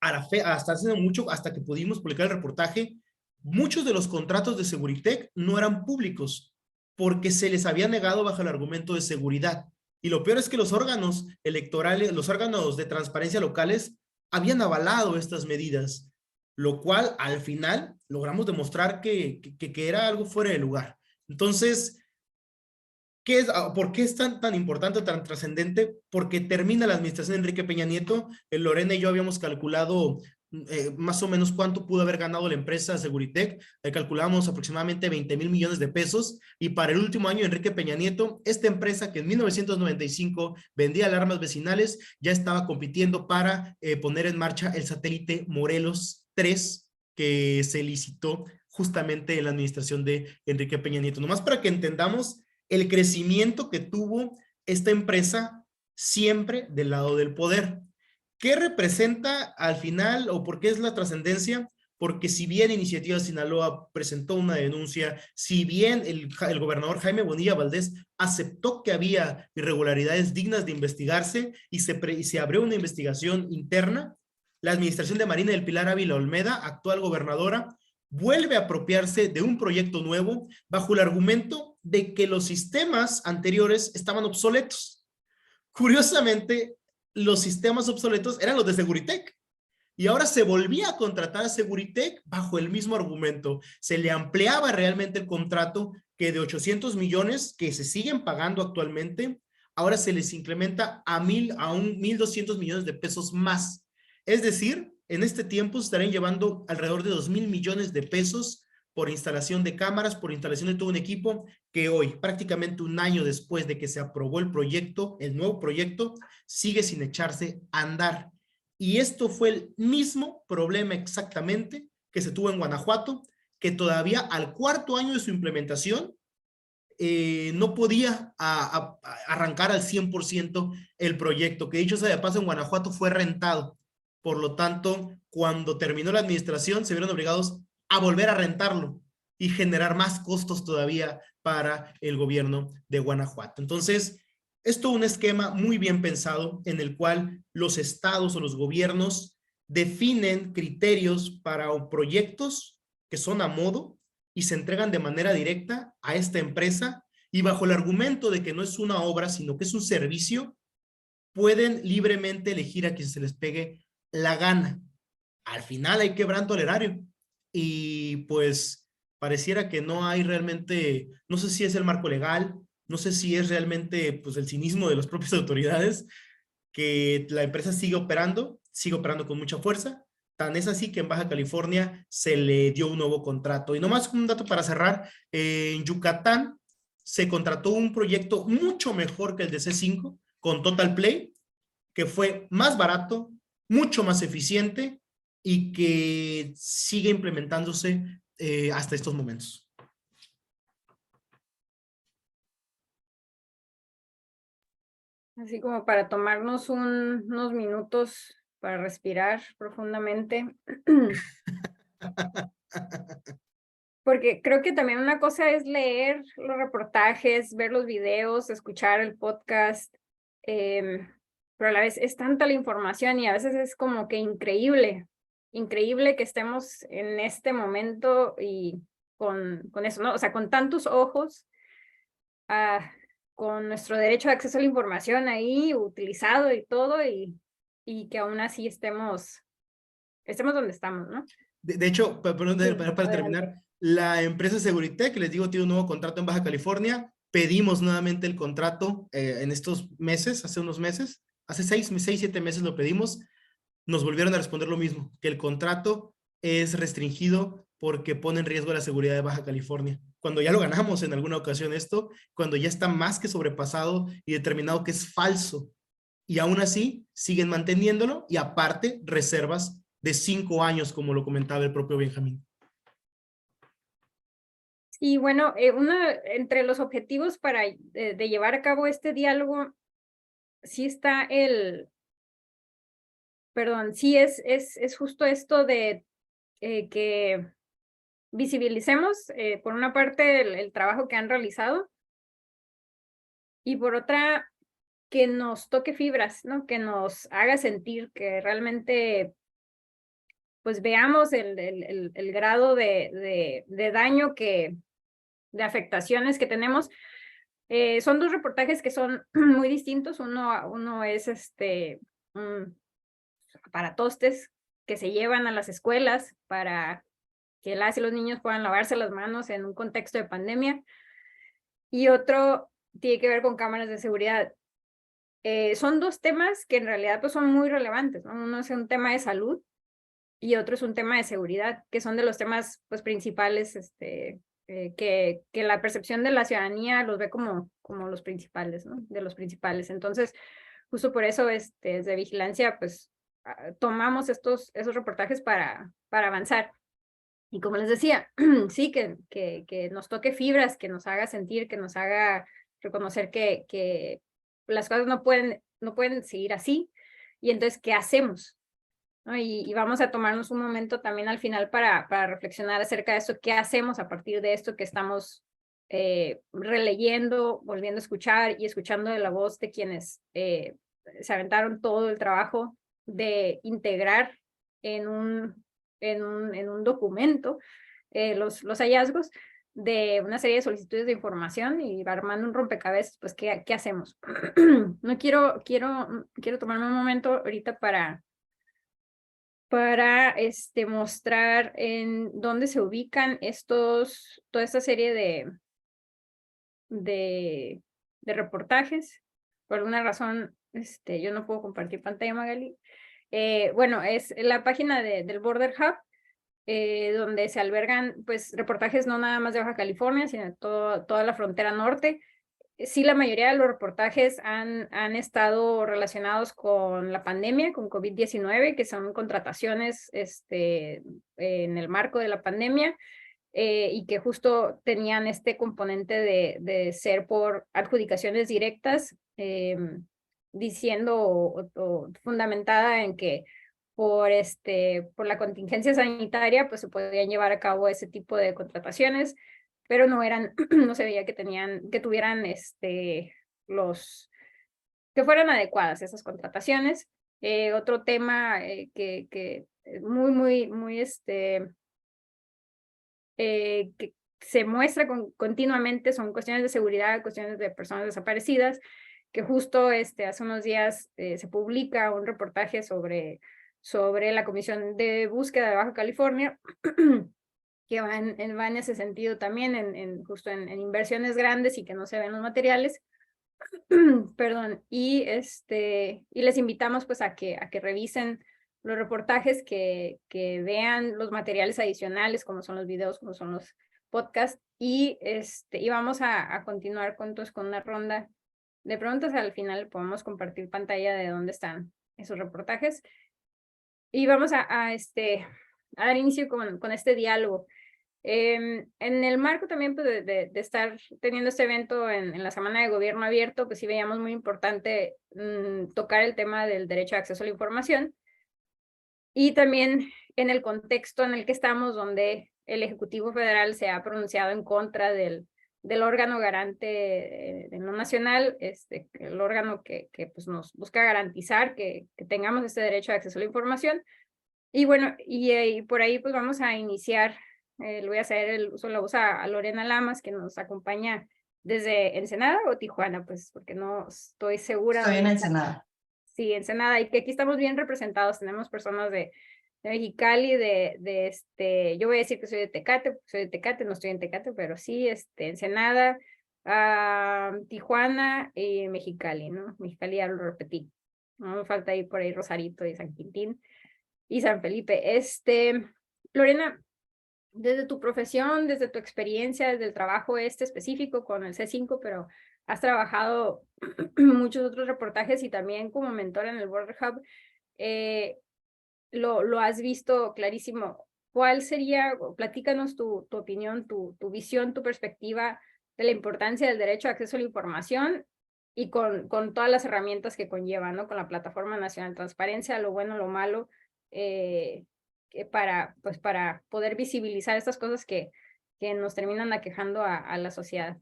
hasta hace mucho, hasta que pudimos publicar el reportaje, muchos de los contratos de Seguritech no eran públicos porque se les había negado bajo el argumento de seguridad. Y lo peor es que los órganos electorales, los órganos de transparencia locales habían avalado estas medidas. lo cual al final logramos demostrar que era algo fuera de lugar. Entonces, ¿por qué es tan importante, tan trascendente? Porque termina la administración de Enrique Peña Nieto. Lorena y yo habíamos calculado más o menos cuánto pudo haber ganado la empresa Seguritech. Calculamos aproximadamente 20,000 millones de pesos. Y para el último año de Enrique Peña Nieto, esta empresa que en 1995 vendía alarmas vecinales, ya estaba compitiendo para poner en marcha el satélite Morelos 3, que se licitó justamente en la administración de Enrique Peña Nieto. Nomás para que entendamos el crecimiento que tuvo esta empresa siempre del lado del poder. ¿Qué representa al final o por qué es la trascendencia? Porque si bien Iniciativa Sinaloa presentó una denuncia, si bien el gobernador Jaime Bonilla Valdés aceptó que había irregularidades dignas de investigarse y se abrió una investigación interna, la administración de Marina del Pilar Ávila Olmeda, actual gobernadora, vuelve a apropiarse de un proyecto nuevo bajo el argumento de que los sistemas anteriores estaban obsoletos. Curiosamente, los sistemas obsoletos eran los de Seguritech. Y ahora se volvía a contratar a Seguritech bajo el mismo argumento. Se le ampliaba realmente el contrato que de 800 millones que se siguen pagando actualmente, ahora se les incrementa a 1,200 millones de pesos más. Es decir, en este tiempo se estarían llevando alrededor de 2,000 millones de pesos por instalación de cámaras, por instalación de todo un equipo, que hoy, prácticamente un año después de que se aprobó el proyecto, el nuevo proyecto, sigue sin echarse a andar. Y esto fue el mismo problema exactamente que se tuvo en Guanajuato, que todavía al cuarto año de su implementación no podía arrancar al 100% el proyecto, que dicho sea de paso en Guanajuato fue rentado. Por lo tanto, cuando terminó la administración, se vieron obligados a volver a rentarlo y generar más costos todavía para el gobierno de Guanajuato. Entonces, es todo un esquema muy bien pensado en el cual los estados o los gobiernos definen criterios para proyectos que son a modo y se entregan de manera directa a esta empresa y bajo el argumento de que no es una obra, sino que es un servicio, pueden libremente elegir a quien se les pegue la gana. Al final hay quebranto al erario y pues pareciera que no hay realmente, no sé si es el marco legal, no sé si es realmente pues el cinismo de las propias autoridades, que la empresa sigue operando con mucha fuerza. Tan es así que en Baja California se le dio un nuevo contrato. Y nomás un dato para cerrar, en Yucatán se contrató un proyecto mucho mejor que el de C5 con Total Play, que fue más barato, mucho más eficiente y que sigue implementándose hasta estos momentos. Así como para tomarnos unos minutos para respirar profundamente. Porque creo que también una cosa es leer los reportajes, ver los videos, escuchar el podcast, pero a la vez es tanta la información y a veces es como que increíble que estemos en este momento y con eso, ¿no? O sea, con tantos ojos, con nuestro derecho de acceso a la información ahí utilizado y todo, y que aún así estemos donde estamos, ¿no? De hecho, perdón, Sí, para terminar, la empresa Seguritech, que les digo, tiene un nuevo contrato en Baja California. Pedimos nuevamente el contrato en estos meses, hace unos meses, hace 7 meses lo pedimos. Nos volvieron a responder lo mismo, que el contrato es restringido porque pone en riesgo la seguridad de Baja California. Cuando ya lo ganamos en alguna ocasión esto, cuando ya está más que sobrepasado y determinado que es falso. Y aún así siguen manteniéndolo y aparte reservas de 5 años, como lo comentaba el propio Benjamín. Y bueno, entre los objetivos para de llevar a cabo este diálogo, sí está sí es justo esto de que visibilicemos, por una parte, el trabajo que han realizado y por otra, que nos toque fibras, ¿no? Que nos haga sentir que realmente pues veamos el grado de daño de afectaciones que tenemos. Son dos reportajes que son muy distintos. Uno es para tostes, que se llevan a las escuelas para que las y los niños puedan lavarse las manos en un contexto de pandemia. Y otro tiene que ver con cámaras de seguridad. Son dos temas que en realidad pues, son muy relevantes, ¿no? Uno es un tema de salud y otro es un tema de seguridad, que son de los temas pues, principales que la percepción de la ciudadanía los ve como los principales, ¿no? De los principales. Entonces, justo por eso desde Vigilancia pues tomamos esos reportajes para avanzar. Y como les decía, sí, que nos toque fibras, que nos haga sentir, que nos haga reconocer que las cosas no pueden seguir así. Y entonces, ¿qué hacemos? ¿No? Y vamos a tomarnos un momento también al final para reflexionar acerca de eso, qué hacemos a partir de esto que estamos releyendo, volviendo a escuchar y escuchando de la voz de quienes se aventaron todo el trabajo de integrar en un documento los hallazgos de una serie de solicitudes de información y armando un rompecabezas, pues, ¿qué hacemos? No quiero tomarme un momento ahorita para mostrar en dónde se ubican toda esta serie de reportajes. Por alguna razón, yo no puedo compartir pantalla, Magali. Bueno, es la página del Border Hub, donde se albergan pues reportajes no nada más de Baja California, sino de toda la frontera norte. Sí, la mayoría de los reportajes han estado relacionados con la pandemia, con COVID-19, que son contrataciones en el marco de la pandemia, y que justo tenían este componente de ser por adjudicaciones directas, diciendo o fundamentada en que por la contingencia sanitaria, pues se podían llevar a cabo ese tipo de contrataciones, pero no se veía que tuvieran que fueran adecuadas esas contrataciones. Otro tema que muy que se muestra continuamente son cuestiones de seguridad, cuestiones de personas desaparecidas, que justo hace unos días se publica un reportaje sobre la Comisión de Búsqueda de Baja California, que va en ese sentido también, justo en inversiones grandes y que no se ven los materiales. Perdón, y les invitamos pues a que revisen los reportajes, que vean los materiales adicionales, como son los videos, como son los podcasts, y vamos a continuar con una ronda de preguntas. Al final podemos compartir pantalla de dónde están esos reportajes, y vamos a dar inicio con este diálogo. En el marco también pues, de estar teniendo este evento en la Semana de Gobierno Abierto, pues sí veíamos muy importante tocar el tema del derecho de acceso a la información, y también en el contexto en el que estamos, donde el Ejecutivo Federal se ha pronunciado en contra del órgano garante de lo nacional, el órgano que pues nos busca garantizar que tengamos este derecho de acceso a la información. Y bueno, y por ahí pues vamos a iniciar. Le voy a hacer el uso de la voz a Lorena Lamas, que nos acompaña desde Ensenada o Tijuana, pues porque no estoy segura. Estoy en Ensenada. Sí, Ensenada, y que aquí estamos bien representados. Tenemos personas de Mexicali, yo voy a decir que soy de Tecate, no estoy en Tecate, pero sí, Ensenada, Tijuana y Mexicali, ¿no? Mexicali ya lo repetí. No me falta ahí por ahí Rosarito y San Quintín y San Felipe. Lorena, desde tu profesión, desde tu experiencia, desde el trabajo específico con el C5, pero has trabajado muchos otros reportajes y también como mentora en el Border Hub, lo has visto clarísimo. ¿Cuál sería, platícanos tu opinión, tu visión, tu perspectiva de la importancia del derecho a acceso a la información y con todas las herramientas que conlleva, ¿no? Con la Plataforma Nacional de Transparencia, lo bueno, lo malo, para poder visibilizar estas cosas que nos terminan aquejando a la sociedad?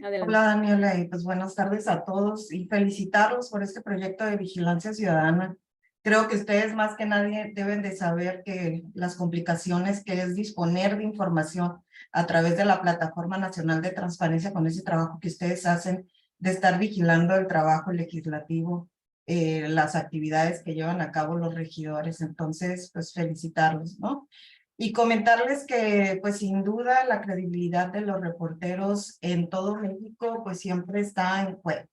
Adelante. Hola Daniela, y pues buenas tardes a todos y felicitarlos por este proyecto de vigilancia ciudadana. Creo que ustedes más que nadie deben de saber que las complicaciones que es disponer de información a través de la Plataforma Nacional de Transparencia, con ese trabajo que ustedes hacen de estar vigilando el trabajo legislativo, las actividades que llevan a cabo los regidores. Entonces, pues felicitarlos, ¿no? Y comentarles que, pues sin duda, la credibilidad de los reporteros en todo México, pues siempre está en juego.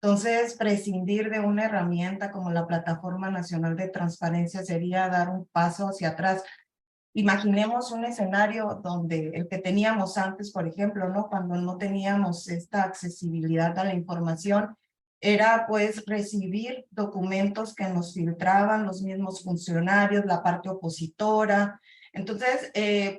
Entonces, prescindir de una herramienta como la Plataforma Nacional de Transparencia sería dar un paso hacia atrás. Imaginemos un escenario donde el que teníamos antes, por ejemplo, ¿no? Cuando no teníamos esta accesibilidad a la información, era pues recibir documentos que nos filtraban los mismos funcionarios, la parte opositora. Entonces,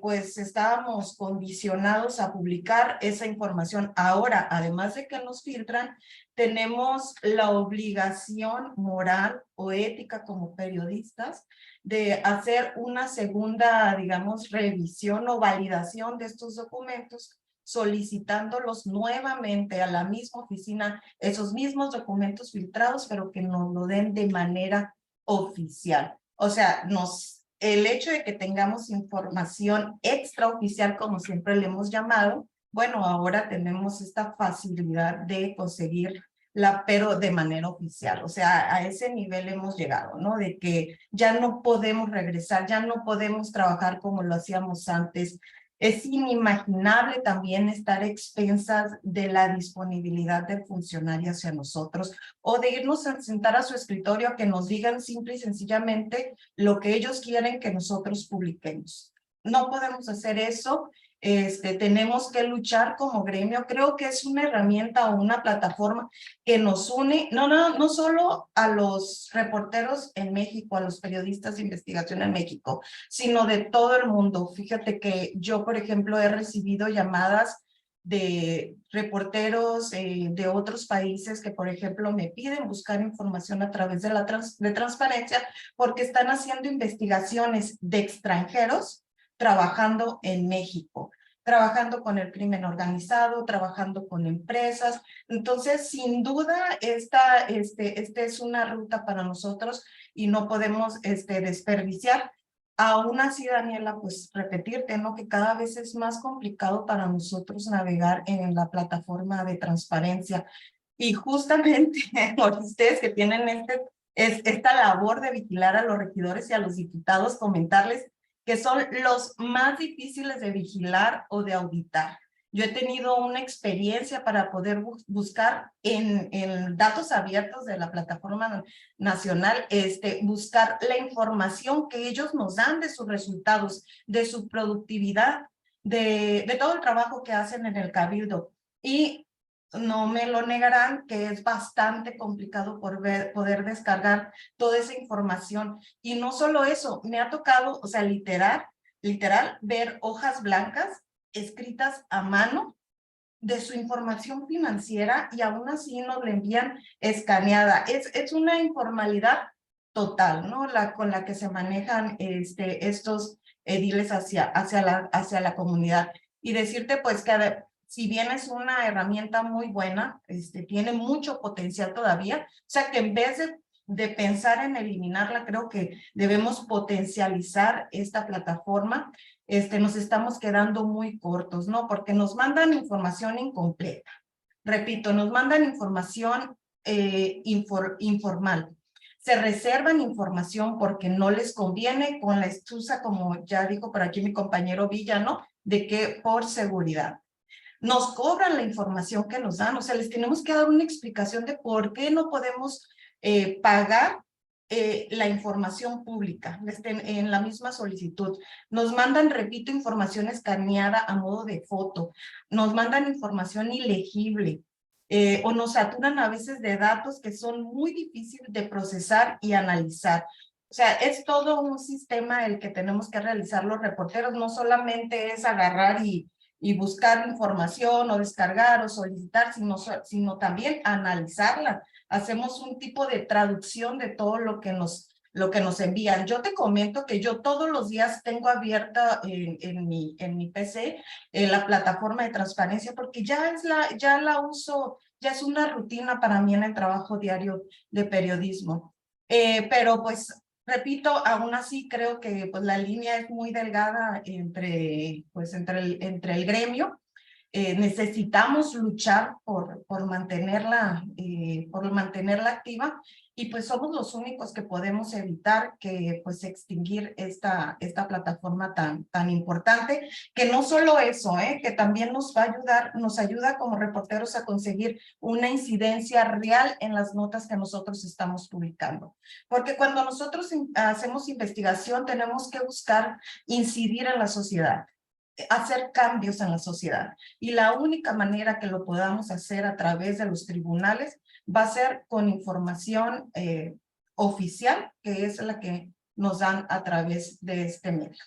pues estábamos condicionados a publicar esa información. Ahora, además de que nos filtran, tenemos la obligación moral o ética como periodistas de hacer una segunda, digamos, revisión o validación de estos documentos, solicitándolos nuevamente a la misma oficina, esos mismos documentos filtrados, pero que nos lo den de manera oficial. O sea, el hecho de que tengamos información extraoficial, como siempre le hemos llamado, bueno, ahora tenemos esta facilidad de conseguirla, pero de manera oficial. O sea, a ese nivel hemos llegado, ¿no? De que ya no podemos regresar, ya no podemos trabajar como lo hacíamos antes. Es inimaginable también estar expensas de la disponibilidad del funcionario hacia nosotros o de irnos a sentar a su escritorio a que nos digan simple y sencillamente lo que ellos quieren que nosotros publiquemos. No podemos hacer eso. Tenemos que luchar como gremio. Creo que es una herramienta o una plataforma que nos une, no solo a los reporteros en México, a los periodistas de investigación en México, sino de todo el mundo. Fíjate que yo, por ejemplo, he recibido llamadas de reporteros de otros países que, por ejemplo, me piden buscar información a través de de transparencia porque están haciendo investigaciones de extranjeros trabajando en México, trabajando con el crimen organizado, trabajando con empresas. Entonces, sin duda, esta es una ruta para nosotros y no podemos desperdiciar. Aún así, Daniela, pues repetirte, ¿no? Que cada vez es más complicado para nosotros navegar en la plataforma de transparencia. Y justamente por ustedes que tienen esta labor de vigilar a los regidores y a los diputados, comentarles que son los más difíciles de vigilar o de auditar. Yo he tenido una experiencia para poder buscar en datos abiertos de la plataforma nacional, buscar la información que ellos nos dan de sus resultados, de su productividad, de todo el trabajo que hacen en el cabildo. Y no me lo negarán que es bastante complicado poder descargar toda esa información. Y no solo eso, me ha tocado, o sea, literal, ver hojas blancas escritas a mano de su información financiera y aún así nos la envían escaneada. Es una informalidad total, ¿no? Con la que se manejan estos ediles hacia la comunidad. Y decirte, pues, que si bien es una herramienta muy buena, tiene mucho potencial todavía, o sea que en vez de pensar en eliminarla, creo que debemos potencializar esta plataforma. Nos estamos quedando muy cortos, ¿no? Porque nos mandan información incompleta. Repito, nos mandan información informal. Se reservan información porque no les conviene con la excusa, como ya dijo por aquí mi compañero Villa, ¿no? De que por seguridad. Nos cobran la información que nos dan, o sea, les tenemos que dar una explicación de por qué no podemos pagar la información pública en la misma solicitud. Nos mandan, repito, información escaneada a modo de foto, nos mandan información ilegible o nos saturan a veces de datos que son muy difíciles de procesar y analizar. O sea, es todo un sistema el que tenemos que realizar los reporteros, no solamente es agarrar y buscar información o descargar o solicitar, sino también analizarla. Hacemos un tipo de traducción de todo lo que nos envían. Yo te comento que yo todos los días tengo abierta en mi PC la plataforma de transparencia porque ya la uso, ya es una rutina para mí en el trabajo diario de periodismo. Pero pues repito, aún así creo que pues la línea es muy delgada entre el gremio. necesitamos luchar por mantenerla activa, y pues somos los únicos que podemos evitar que pues extinguir esta plataforma tan importante, que no solo eso, que también nos va a ayudar, nos ayuda como reporteros a conseguir una incidencia real en las notas que nosotros estamos publicando. Porque cuando nosotros hacemos investigación tenemos que buscar incidir en la sociedad, hacer cambios en la sociedad. Y la única manera que lo podamos hacer a través de los tribunales va a ser con información oficial, que es la que nos dan a través de este medio.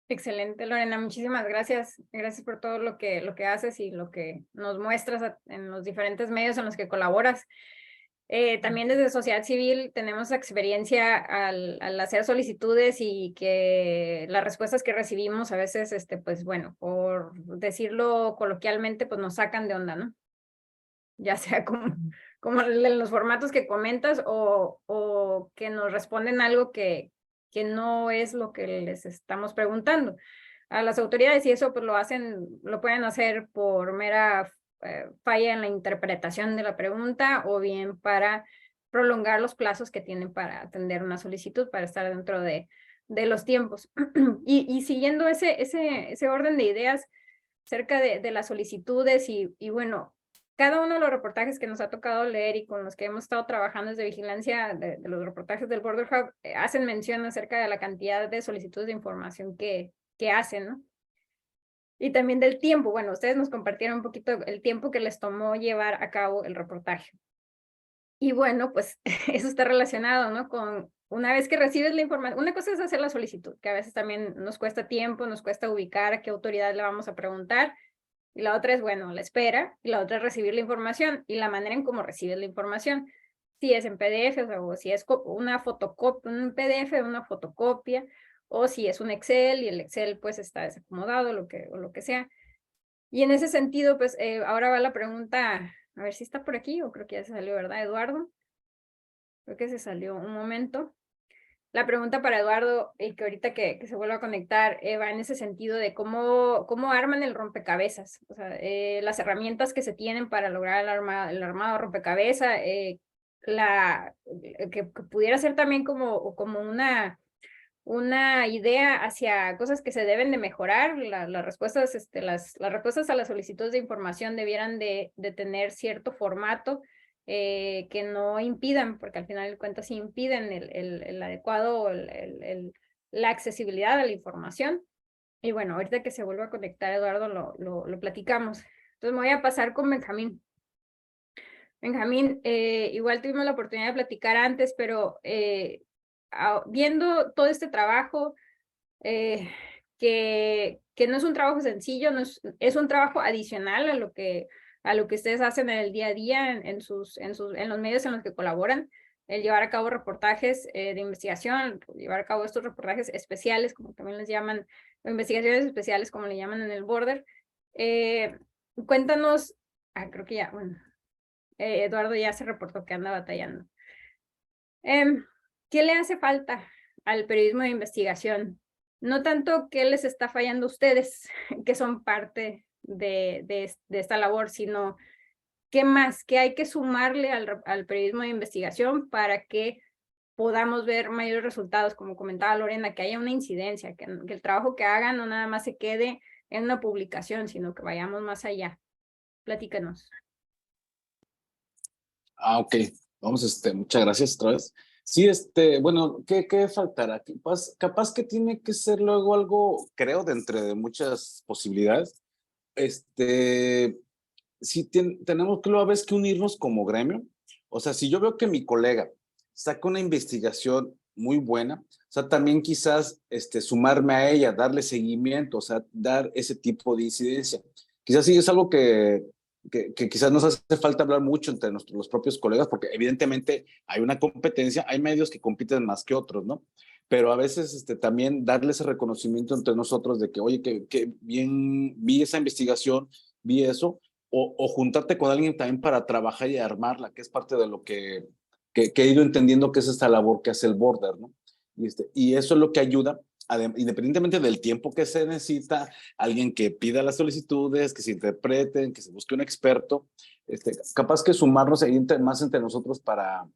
Excelente, Lorena, muchísimas gracias. Gracias por todo lo que haces y lo que nos muestras en los diferentes medios en los que colaboras. También desde sociedad civil tenemos experiencia al hacer solicitudes, y que las respuestas que recibimos a veces, pues bueno, por decirlo coloquialmente, pues nos sacan de onda, ¿no? Ya sea como en los formatos que comentas, o que nos responden algo que no es lo que les estamos preguntando a las autoridades, y eso pues lo pueden hacer por mera falla en la interpretación de la pregunta, o bien para prolongar los plazos que tienen para atender una solicitud, para estar dentro de los tiempos. Y siguiendo ese orden de ideas acerca de las solicitudes, y bueno, cada uno de los reportajes que nos ha tocado leer y con los que hemos estado trabajando desde vigilancia, de los reportajes del Border Hub, hacen mención acerca de la cantidad de solicitudes de información que hacen, ¿no? Y también del tiempo. Bueno, ustedes nos compartieron un poquito el tiempo que les tomó llevar a cabo el reportaje. Y bueno, pues eso está relacionado, ¿no? Con una vez que recibes la información, una cosa es hacer la solicitud, que a veces también nos cuesta tiempo, nos cuesta ubicar a qué autoridad le vamos a preguntar. Y la otra es, bueno, la espera, y la otra es recibir la información, y la manera en cómo recibes la información. Si es en PDF, o si es una fotocopia, un PDF, una fotocopia, o si es un Excel, y el Excel pues está desacomodado, o lo que sea. Y en ese sentido, pues ahora va la pregunta, a ver si está por aquí, o creo que ya se salió, ¿verdad, Eduardo? Creo que se salió un momento. La pregunta para Eduardo, y que ahorita que se vuelva a conectar, va en ese sentido de cómo arman el rompecabezas, o sea, las herramientas que se tienen para lograr el armado rompecabezas, que pudiera ser también como una idea hacia cosas que se deben de mejorar. Las respuestas, las respuestas a las solicitudes de información debieran de tener cierto formato, que no impidan, porque al final de cuentas sí impiden el adecuado, la accesibilidad a la información. Y bueno, ahorita que se vuelva a conectar Eduardo lo platicamos. Entonces me voy a pasar con Benjamín. Benjamín, igual tuvimos la oportunidad de platicar antes, pero viendo todo este trabajo, que no es un trabajo sencillo, es un trabajo adicional a lo que ustedes hacen en el día a día en los medios en los que colaboran, el llevar a cabo reportajes de investigación, llevar a cabo estos reportajes especiales, como también les llaman, o investigaciones especiales, como le llaman en el Border. Cuéntanos, creo que ya, bueno, Eduardo ya se reportó que anda batallando. ¿Qué le hace falta al periodismo de investigación? No tanto qué les está fallando a ustedes, que son parte de esta labor, sino qué más, qué hay que sumarle al periodismo de investigación para que podamos ver mayores resultados, como comentaba Lorena, que haya una incidencia, que el trabajo que hagan no nada más se quede en una publicación, sino que vayamos más allá. Platícanos. Ok, vamos, muchas gracias otra vez. Sí, bueno, ¿qué faltará? Capaz que tiene que ser luego algo, creo, de entre muchas posibilidades. Sí, tenemos que a veces que unirnos como gremio. O sea, si yo veo que mi colega saca una investigación muy buena, o sea, también quizás sumarme a ella, darle seguimiento, o sea, dar ese tipo de incidencia. Quizás sí es algo que quizás nos hace falta hablar mucho entre los propios colegas, porque evidentemente hay una competencia, hay medios que compiten más que otros, ¿no? Pero a veces también darle ese reconocimiento entre nosotros de que, oye, que bien vi esa investigación, vi eso, o juntarte con alguien también para trabajar y armarla, que es parte de lo que he ido entendiendo que es esta labor que hace el Border, ¿no? Y eso es lo que ayuda independientemente del tiempo que se necesita, alguien que pida las solicitudes, que se interpreten, que se busque un experto, capaz que sumarnos ahí más entre nosotros para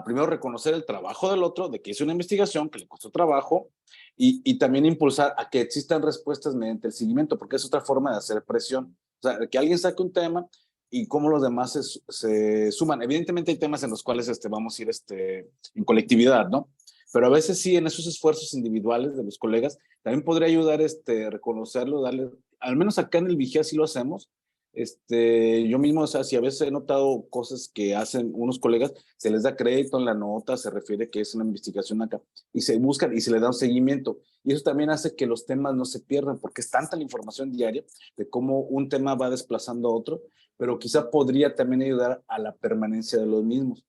primero reconocer el trabajo del otro, de que hizo una investigación, que le costó trabajo, y también impulsar a que existan respuestas mediante el seguimiento, porque es otra forma de hacer presión. O sea, que alguien saque un tema y cómo los demás se suman. Evidentemente hay temas en los cuales vamos a ir en colectividad, ¿no? Pero a veces sí, en esos esfuerzos individuales de los colegas, también podría ayudar reconocerlo, darle, al menos acá en el Vigía sí lo hacemos. Yo mismo, o sea, si a veces he notado cosas que hacen unos colegas, se les da crédito en la nota, se refiere que es una investigación acá, y se buscan y se le da un seguimiento. Y eso también hace que los temas no se pierdan, porque es tanta la información diaria de cómo un tema va desplazando a otro, pero quizá podría también ayudar a la permanencia de los mismos.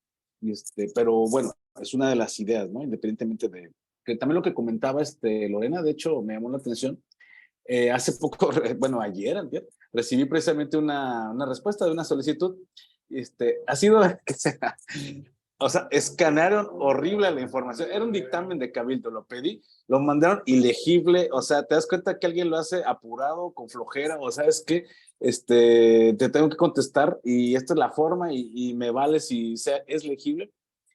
Pero bueno, es una de las ideas, ¿no? Independientemente de que también lo que comentaba Lorena, de hecho, me llamó la atención. Hace poco, bueno, ayer, recibí precisamente una respuesta de una solicitud. Ha sido, o sea, escanearon horrible la información. Era un dictamen de Cabildo, lo pedí, lo mandaron ilegible. O sea, te das cuenta que alguien lo hace apurado, con flojera, o sea, es que te tengo que contestar y esta es la forma y me vale si es legible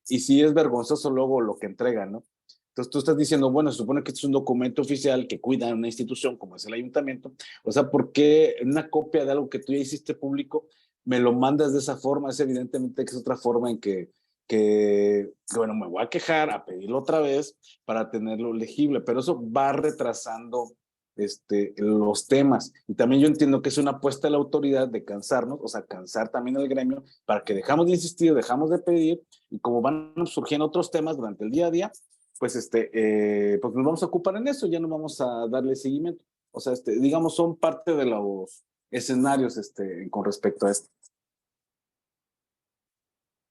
y si es vergonzoso luego lo que entregan, ¿no? Entonces tú estás diciendo, bueno, se supone que este es un documento oficial que cuida una institución como es el ayuntamiento. O sea, ¿por qué una copia de algo que tú ya hiciste público me lo mandas de esa forma? Es evidentemente que es otra forma en bueno, me voy a quejar, a pedirlo otra vez para tenerlo legible, pero eso va retrasando los temas. Y también yo entiendo que es una apuesta de la autoridad de cansarnos, o sea, cansar también al gremio para que dejamos de insistir, dejamos de pedir, y como van surgiendo otros temas durante el día a día, pues pues nos vamos a ocupar en eso, ya no vamos a darle seguimiento. O sea, digamos, son parte de los escenarios con respecto a esto.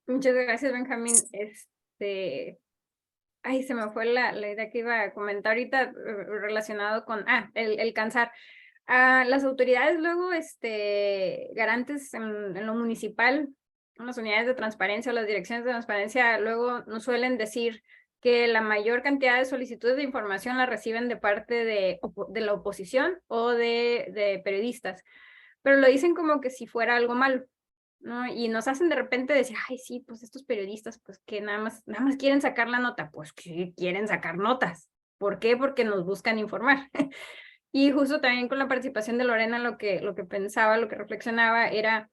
Muchas gracias, Benjamín. Ay, se me fue la idea que iba a comentar ahorita relacionado con, el cansar. Las autoridades luego, garantes en lo municipal, en las unidades de transparencia o las direcciones de transparencia, luego nos suelen decir que la mayor cantidad de solicitudes de información la reciben de parte de la oposición o de periodistas, pero lo dicen como que si fuera algo malo, ¿no? Y nos hacen de repente decir, ay, sí, pues estos periodistas, pues que nada más quieren sacar la nota, pues que quieren sacar notas. ¿Por qué? Porque nos buscan informar. Y justo también con la participación de Lorena, lo que pensaba, lo que reflexionaba era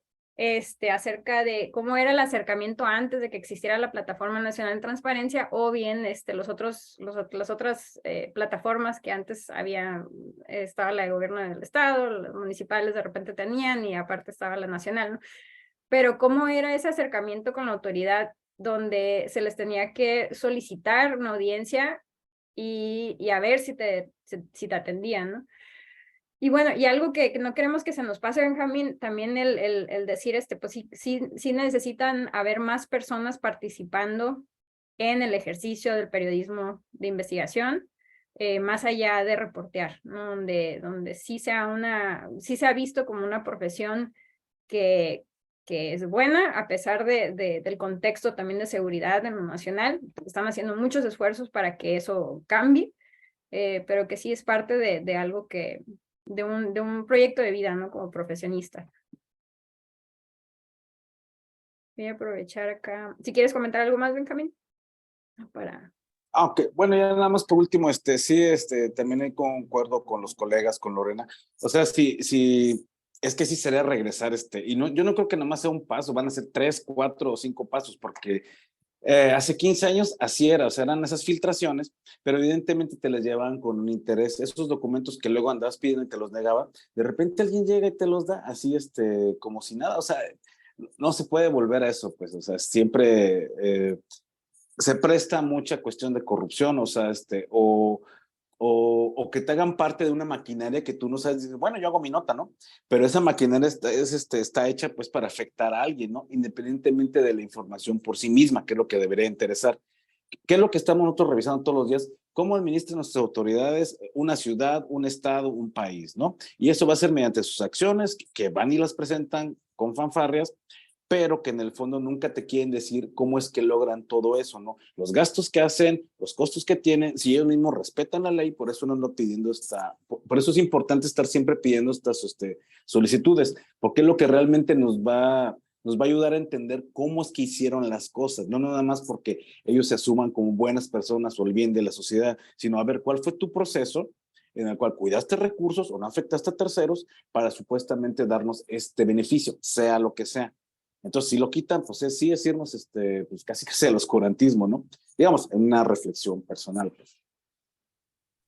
acerca de cómo era el acercamiento antes de que existiera la Plataforma Nacional de Transparencia, o bien las otras plataformas que antes estaba la de gobierno del estado, los municipales de repente tenían, y aparte estaba la nacional, ¿no? Pero cómo era ese acercamiento con la autoridad, donde se les tenía que solicitar una audiencia y a ver si te atendían, ¿no? Y bueno, y algo que no queremos que se nos pase, Benjamín, también el decir, pues sí necesitan haber más personas participando en el ejercicio del periodismo de investigación, más allá de reportear, ¿no? Donde sí se ha visto como una profesión que es buena, a pesar del contexto también de seguridad en lo nacional. Están haciendo muchos esfuerzos para que eso cambie, pero que sí es parte de algo de un proyecto de vida, ¿no? Como profesionista. Voy a aprovechar acá. Si quieres comentar algo más, Benjamín. Ok, bueno, ya nada más por último, sí, también concuerdo con los colegas, con Lorena. O sea, sí, es que sí sería regresar, y no, yo no creo que nada más sea un paso, van a ser 3, 4 o 5 pasos, porque hace 15 años así era, o sea, eran esas filtraciones, pero evidentemente te las llevaban con un interés. Esos documentos que luego andabas pidiendo y te los negaban, de repente alguien llega y te los da así, como si nada. O sea, no se puede volver a eso, pues, o sea, siempre se presta mucha cuestión de corrupción, o sea, o que te hagan parte de una maquinaria que tú no sabes. Dices, bueno, yo hago mi nota, ¿no? Pero esa maquinaria está hecha pues para afectar a alguien, ¿no? Independientemente de la información por sí misma, que es lo que debería interesar. ¿Qué es lo que estamos nosotros revisando todos los días? ¿Cómo administran nuestras autoridades una ciudad, un estado, un país, ¿no? Y eso va a ser mediante sus acciones, que van y las presentan con fanfarrias, pero que en el fondo nunca te quieren decir cómo es que logran todo eso, ¿no? Los gastos que hacen, los costos que tienen, si ellos mismos respetan la ley, por eso no ando pidiendo por eso es importante estar siempre pidiendo estas solicitudes, porque es lo que realmente nos va a ayudar a entender cómo es que hicieron las cosas, no nada más porque ellos se asuman como buenas personas o el bien de la sociedad, sino a ver cuál fue tu proceso en el cual cuidaste recursos o no afectaste a terceros para supuestamente darnos este beneficio, sea lo que sea. Entonces, si lo quitan, pues sí es irnos pues casi casi al oscurantismo, ¿no? Digamos, en una reflexión personal. Pues.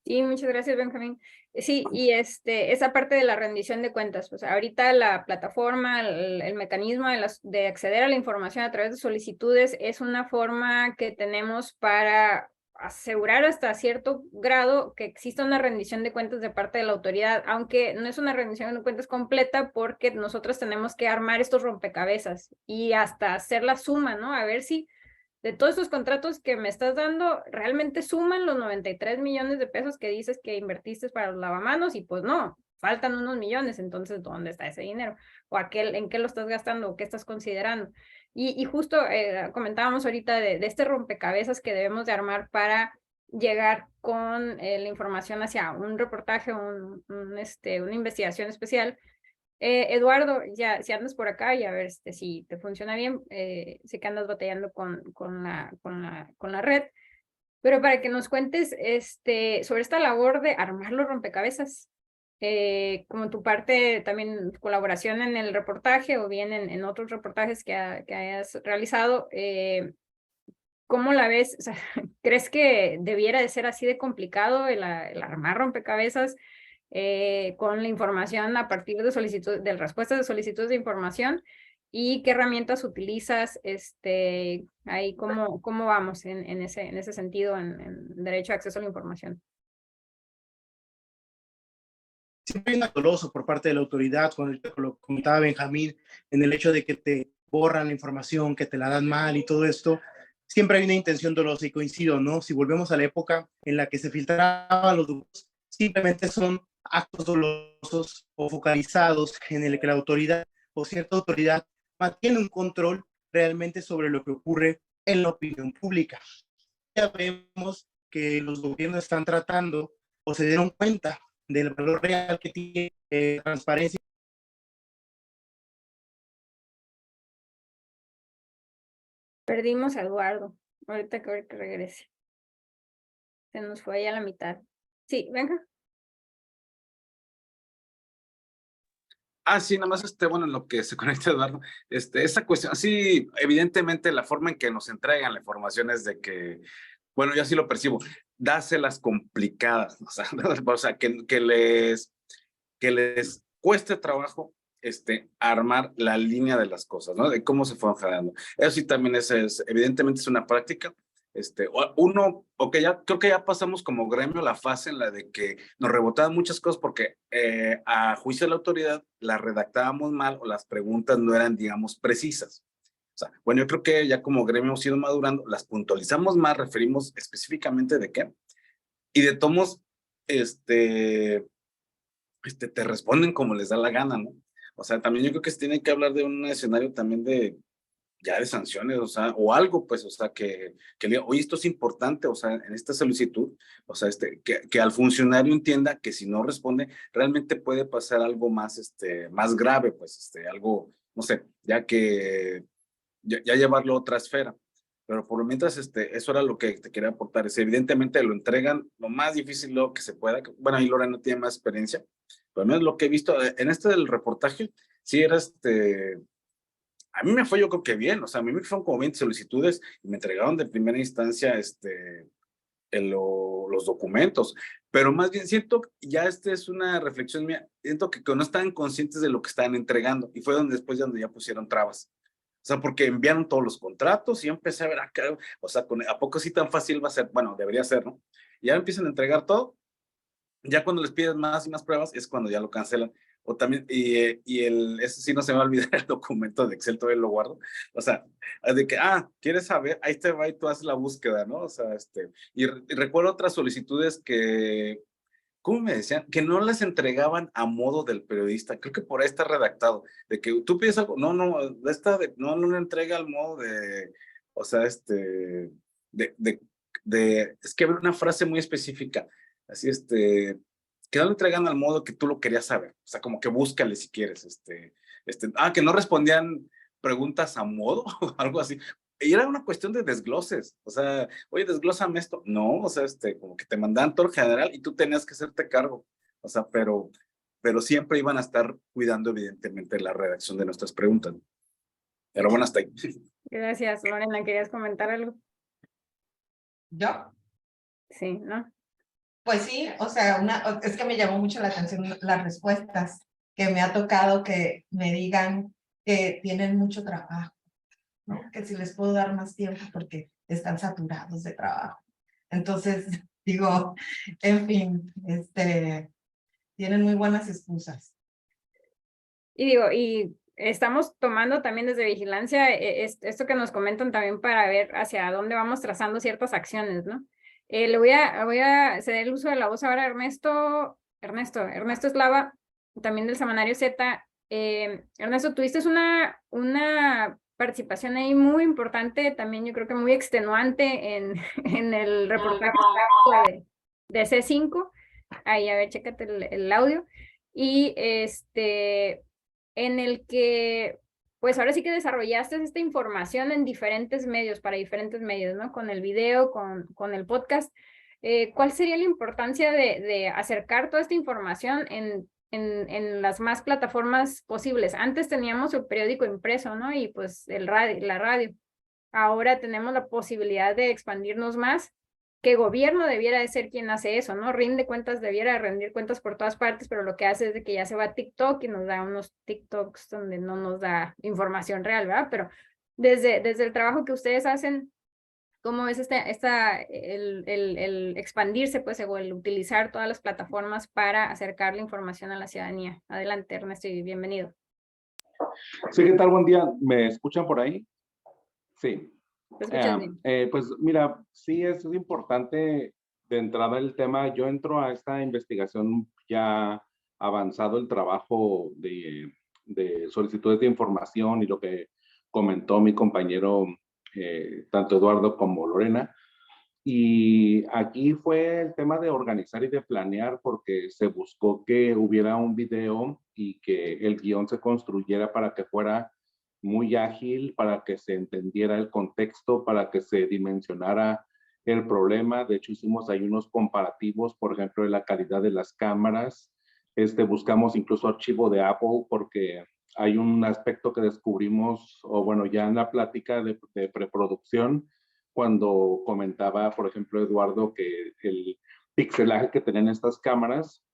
Sí, muchas gracias, Benjamín. Sí, y esa parte de la rendición de cuentas, pues ahorita la plataforma, el mecanismo de acceder a la información a través de solicitudes es una forma que tenemos para asegurar hasta cierto grado que exista una rendición de cuentas de parte de la autoridad, aunque no es una rendición de cuentas completa porque nosotros tenemos que armar estos rompecabezas y hasta hacer la suma, ¿no? A ver si de todos estos contratos que me estás dando, realmente suman los 93 millones de pesos que dices que invertiste para los lavamanos y pues no, faltan unos millones, entonces ¿dónde está ese dinero? O en qué lo estás gastando o qué estás considerando. Y justo comentábamos ahorita de este rompecabezas que debemos de armar para llegar con la información hacia un reportaje, una investigación especial. Eduardo, ya si andas por acá y a ver si te funciona bien, sé que andas batallando con la red, pero para que nos cuentes sobre esta labor de armar los rompecabezas, como tu parte también colaboración en el reportaje o bien en otros reportajes que hayas realizado, ¿cómo la ves? O sea, ¿crees que debiera de ser así de complicado el armar rompecabezas? Con la información a partir de respuestas de solicitudes de información y qué herramientas utilizas, ahí cómo vamos en ese sentido en derecho a acceso a la información. Siempre hay un actoroso por parte de la autoridad, con lo comentaba Benjamín, en el hecho de que te borran la información, que te la dan mal y todo esto. Siempre hay una intención dolosa y coincido, ¿no? Si volvemos a la época en la que se filtraban los documentos, simplemente son actos dolosos o focalizados en el que la autoridad o cierta autoridad mantiene un control realmente sobre lo que ocurre en la opinión pública. Ya vemos que los gobiernos están tratando o se dieron cuenta del valor real que tiene transparencia. Perdimos a Eduardo, ahorita que regrese. Se nos fue ahí a la mitad. Sí, venga. Sí, nada más bueno, en lo que se conecta Eduardo, esa cuestión, sí, evidentemente la forma en que nos entregan la información es de que, bueno, yo así lo percibo, dáselas complicadas, o sea que les cueste trabajo armar la línea de las cosas, ¿no? De cómo se fueron generando. Eso sí también evidentemente es una práctica. Creo que ya pasamos como gremio la fase en la de que nos rebotaban muchas cosas porque a juicio de la autoridad las redactábamos mal o las preguntas no eran, digamos, precisas. O sea, bueno, yo creo que ya como gremio hemos ido madurando, las puntualizamos más, referimos específicamente de qué. Y de tomos, te responden como les da la gana, ¿no? O sea, también yo creo que se tiene que hablar de un escenario también de sanciones, o sea, o algo, pues, o sea, que le diga, oye, esto es importante, o sea, en esta solicitud, o sea, que al funcionario entienda que si no responde, realmente puede pasar algo más, más grave, pues, algo, no sé, ya que, ya llevarlo a otra esfera. Pero por lo mientras, eso era lo que te quería aportar. Evidentemente lo entregan lo más difícil lo que se pueda. Bueno, ahí Lorena tiene más experiencia, pero al menos lo que he visto en del reportaje, sí era a mí me fue yo creo que bien, o sea, a mí me fueron como 20 solicitudes y me entregaron de primera instancia los documentos, pero más bien siento, ya es una reflexión mía, siento que no estaban conscientes de lo que estaban entregando y fue después donde ya pusieron trabas. O sea, porque enviaron todos los contratos y yo empecé a ver, o sea, ¿a poco sí tan fácil va a ser? Bueno, debería ser, ¿no? Y ya empiezan a entregar todo, ya cuando les piden más y más pruebas es cuando ya lo cancelan. O también, eso sí no se me va a olvidar el documento de Excel, todavía lo guardo. O sea, de que, ¿quieres saber? Ahí te va y tú haces la búsqueda, ¿no? O sea, y recuerdo otras solicitudes que ¿cómo me decían? Que no las entregaban a modo del periodista. Creo que por ahí está redactado. De que tú pides algo, no lo entrega al modo de, o sea, es que había una frase muy específica. Así, que no lo entregan al modo que tú lo querías saber. O sea, como que búscale si quieres, que no respondían preguntas a modo, o algo así. Y era una cuestión de desgloses, o sea, oye, desglósame esto. No, o sea, como que te mandaban todo el general y tú tenías que hacerte cargo. O sea, pero siempre iban a estar cuidando, evidentemente, la redacción de nuestras preguntas. Pero bueno, hasta ahí. Gracias, Lorena. ¿Querías comentar algo? ¿Yo? Sí, ¿no? Pues sí, o sea, es que me llamó mucho la atención las respuestas que me ha tocado que me digan que tienen mucho trabajo, ¿no? Que si les puedo dar más tiempo porque están saturados de trabajo. Entonces, digo, en fin, tienen muy buenas excusas. Y digo, y estamos tomando también desde vigilancia esto que nos comentan también para ver hacia dónde vamos trazando ciertas acciones, ¿no? Le voy a ceder el uso de la voz ahora a Ernesto Eslava, también del Semanario Z. Ernesto, tuviste una participación ahí muy importante, también yo creo que muy extenuante en el reportaje de C5. Ahí, a ver, chécate el audio. Y en el que, pues ahora sí que desarrollaste esta información en diferentes medios, para diferentes medios, ¿no? Con el video, con el podcast. ¿Cuál sería la importancia de acercar toda esta información en las más plataformas posibles? Antes teníamos el periódico impreso, ¿no? Y pues la radio. Ahora tenemos la posibilidad de expandirnos más, que gobierno debiera de ser quien hace eso, ¿no? Rinde cuentas, debiera de rendir cuentas por todas partes, pero lo que hace es de que ya se va a TikTok y nos da unos TikToks donde no nos da información real, ¿verdad? Pero desde el trabajo que ustedes hacen, ¿cómo es el expandirse, pues, o el utilizar todas las plataformas para acercar la información a la ciudadanía? Adelante, Ernesto, y bienvenido. Sí, ¿qué tal? Buen día. ¿Me escuchan por ahí? Sí. ¿Te escuchas bien? Pues mira, sí es importante de entrada el tema. Yo entro a esta investigación ya avanzado el trabajo de solicitudes de información y lo que comentó mi compañero, tanto Eduardo como Lorena. Y aquí fue el tema de organizar y de planear porque se buscó que hubiera un video y que el guión se construyera para que fuera muy ágil, para que se entendiera el contexto, para que se dimensionara el problema. De hecho, hicimos ahí unos comparativos, por ejemplo, de la calidad de las cámaras. Buscamos incluso archivo de Apple porque hay un aspecto que descubrimos, o bueno, ya en la plática de preproducción, cuando comentaba, por ejemplo, Eduardo, que el pixelaje que tenían estas cámaras,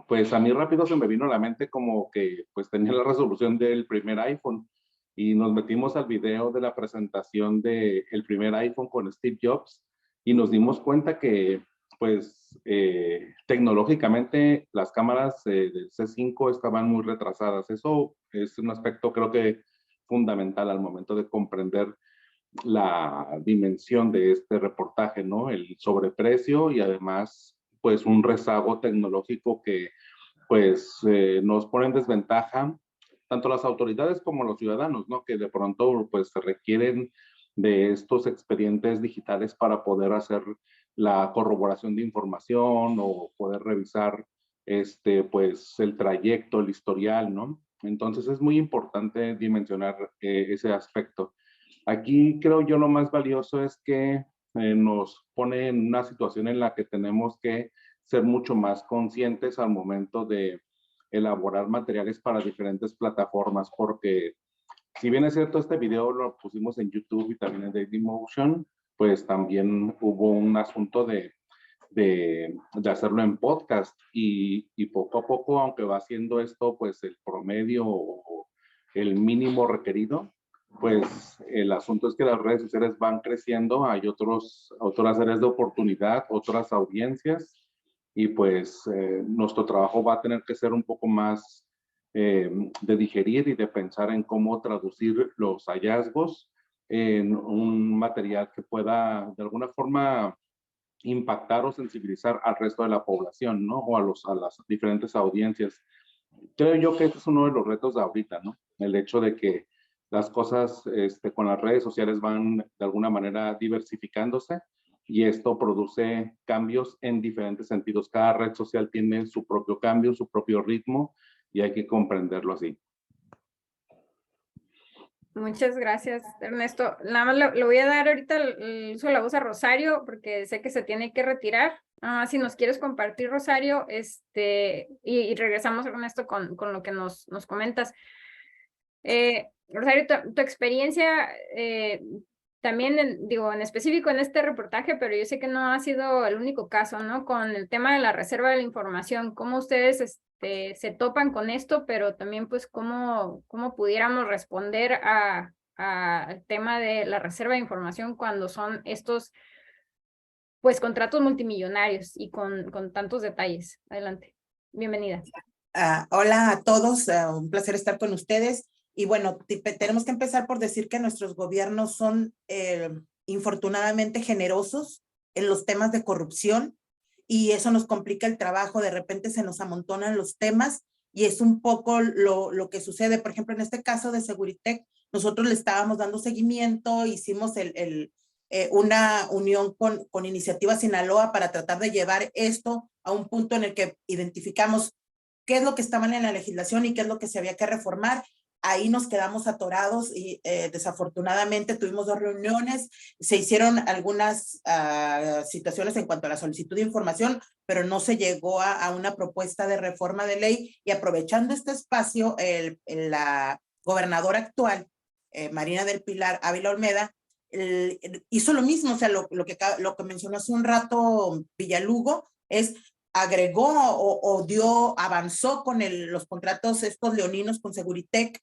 pues a mí rápido se me vino a la mente como que pues tenía la resolución del primer iPhone y nos metimos al video de la presentación del primer iPhone con Steve Jobs y nos dimos cuenta que pues tecnológicamente las cámaras del C5 estaban muy retrasadas. Eso es un aspecto creo que fundamental al momento de comprender la dimensión de este reportaje, ¿no? El sobreprecio y además, pues, un rezago tecnológico que, pues, nos pone en desventaja tanto las autoridades como los ciudadanos, ¿no? Que de pronto, pues, se requieren de estos expedientes digitales para poder hacer la corroboración de información o poder revisar, pues, el trayecto, el historial, ¿no? Entonces, es muy importante dimensionar ese aspecto. Aquí creo yo lo más valioso es que nos pone en una situación en la que tenemos que ser mucho más conscientes al momento de elaborar materiales para diferentes plataformas, porque si bien es cierto, este video lo pusimos en YouTube y también en Dailymotion, pues también hubo un asunto de hacerlo en podcast y poco a poco, aunque va haciendo esto, pues el promedio o el mínimo requerido, pues el asunto es que las redes sociales van creciendo, hay otras áreas de oportunidad, otras audiencias, y pues nuestro trabajo va a tener que ser un poco más de digerir y de pensar en cómo traducir los hallazgos en un material que pueda de alguna forma impactar o sensibilizar al resto de la población, ¿no? O a las diferentes audiencias. Creo yo que este es uno de los retos de ahorita, ¿no? El hecho de que las cosas con las redes sociales van de alguna manera diversificándose y esto produce cambios en diferentes sentidos. Cada red social tiene su propio cambio, su propio ritmo y hay que comprenderlo así. Muchas gracias, Ernesto. Nada más le voy a dar ahorita el uso de la voz a Rosario, porque sé que se tiene que retirar. Si nos quieres compartir, Rosario, y regresamos, Ernesto, con lo que nos comentas. Rosario, tu experiencia, también, digo, en específico en este reportaje, pero yo sé que no ha sido el único caso, ¿no? Con el tema de la reserva de la información, ¿cómo ustedes se topan con esto, pero también pues cómo pudiéramos responder al tema de la reserva de información cuando son estos pues contratos multimillonarios y con tantos detalles? Adelante, bienvenida. Hola a todos, un placer estar con ustedes. Y bueno, tenemos que empezar por decir que nuestros gobiernos son infortunadamente generosos en los temas de corrupción y eso nos complica el trabajo. De repente se nos amontonan los temas y es un poco lo que sucede. Por ejemplo, en este caso de Seguritech, nosotros le estábamos dando seguimiento, hicimos una unión con Iniciativa Sinaloa para tratar de llevar esto a un punto en el que identificamos qué es lo que estaba en la legislación y qué es lo que se había que reformar. Ahí nos quedamos atorados y desafortunadamente tuvimos 2 reuniones, se hicieron algunas situaciones en cuanto a la solicitud de información, pero no se llegó a una propuesta de reforma de ley. Y aprovechando este espacio, la gobernadora actual, Marina del Pilar Ávila Olmeda, hizo lo mismo. O sea, lo que mencionó hace un rato Villalugo es agregó avanzó con los contratos estos leoninos con Seguritech.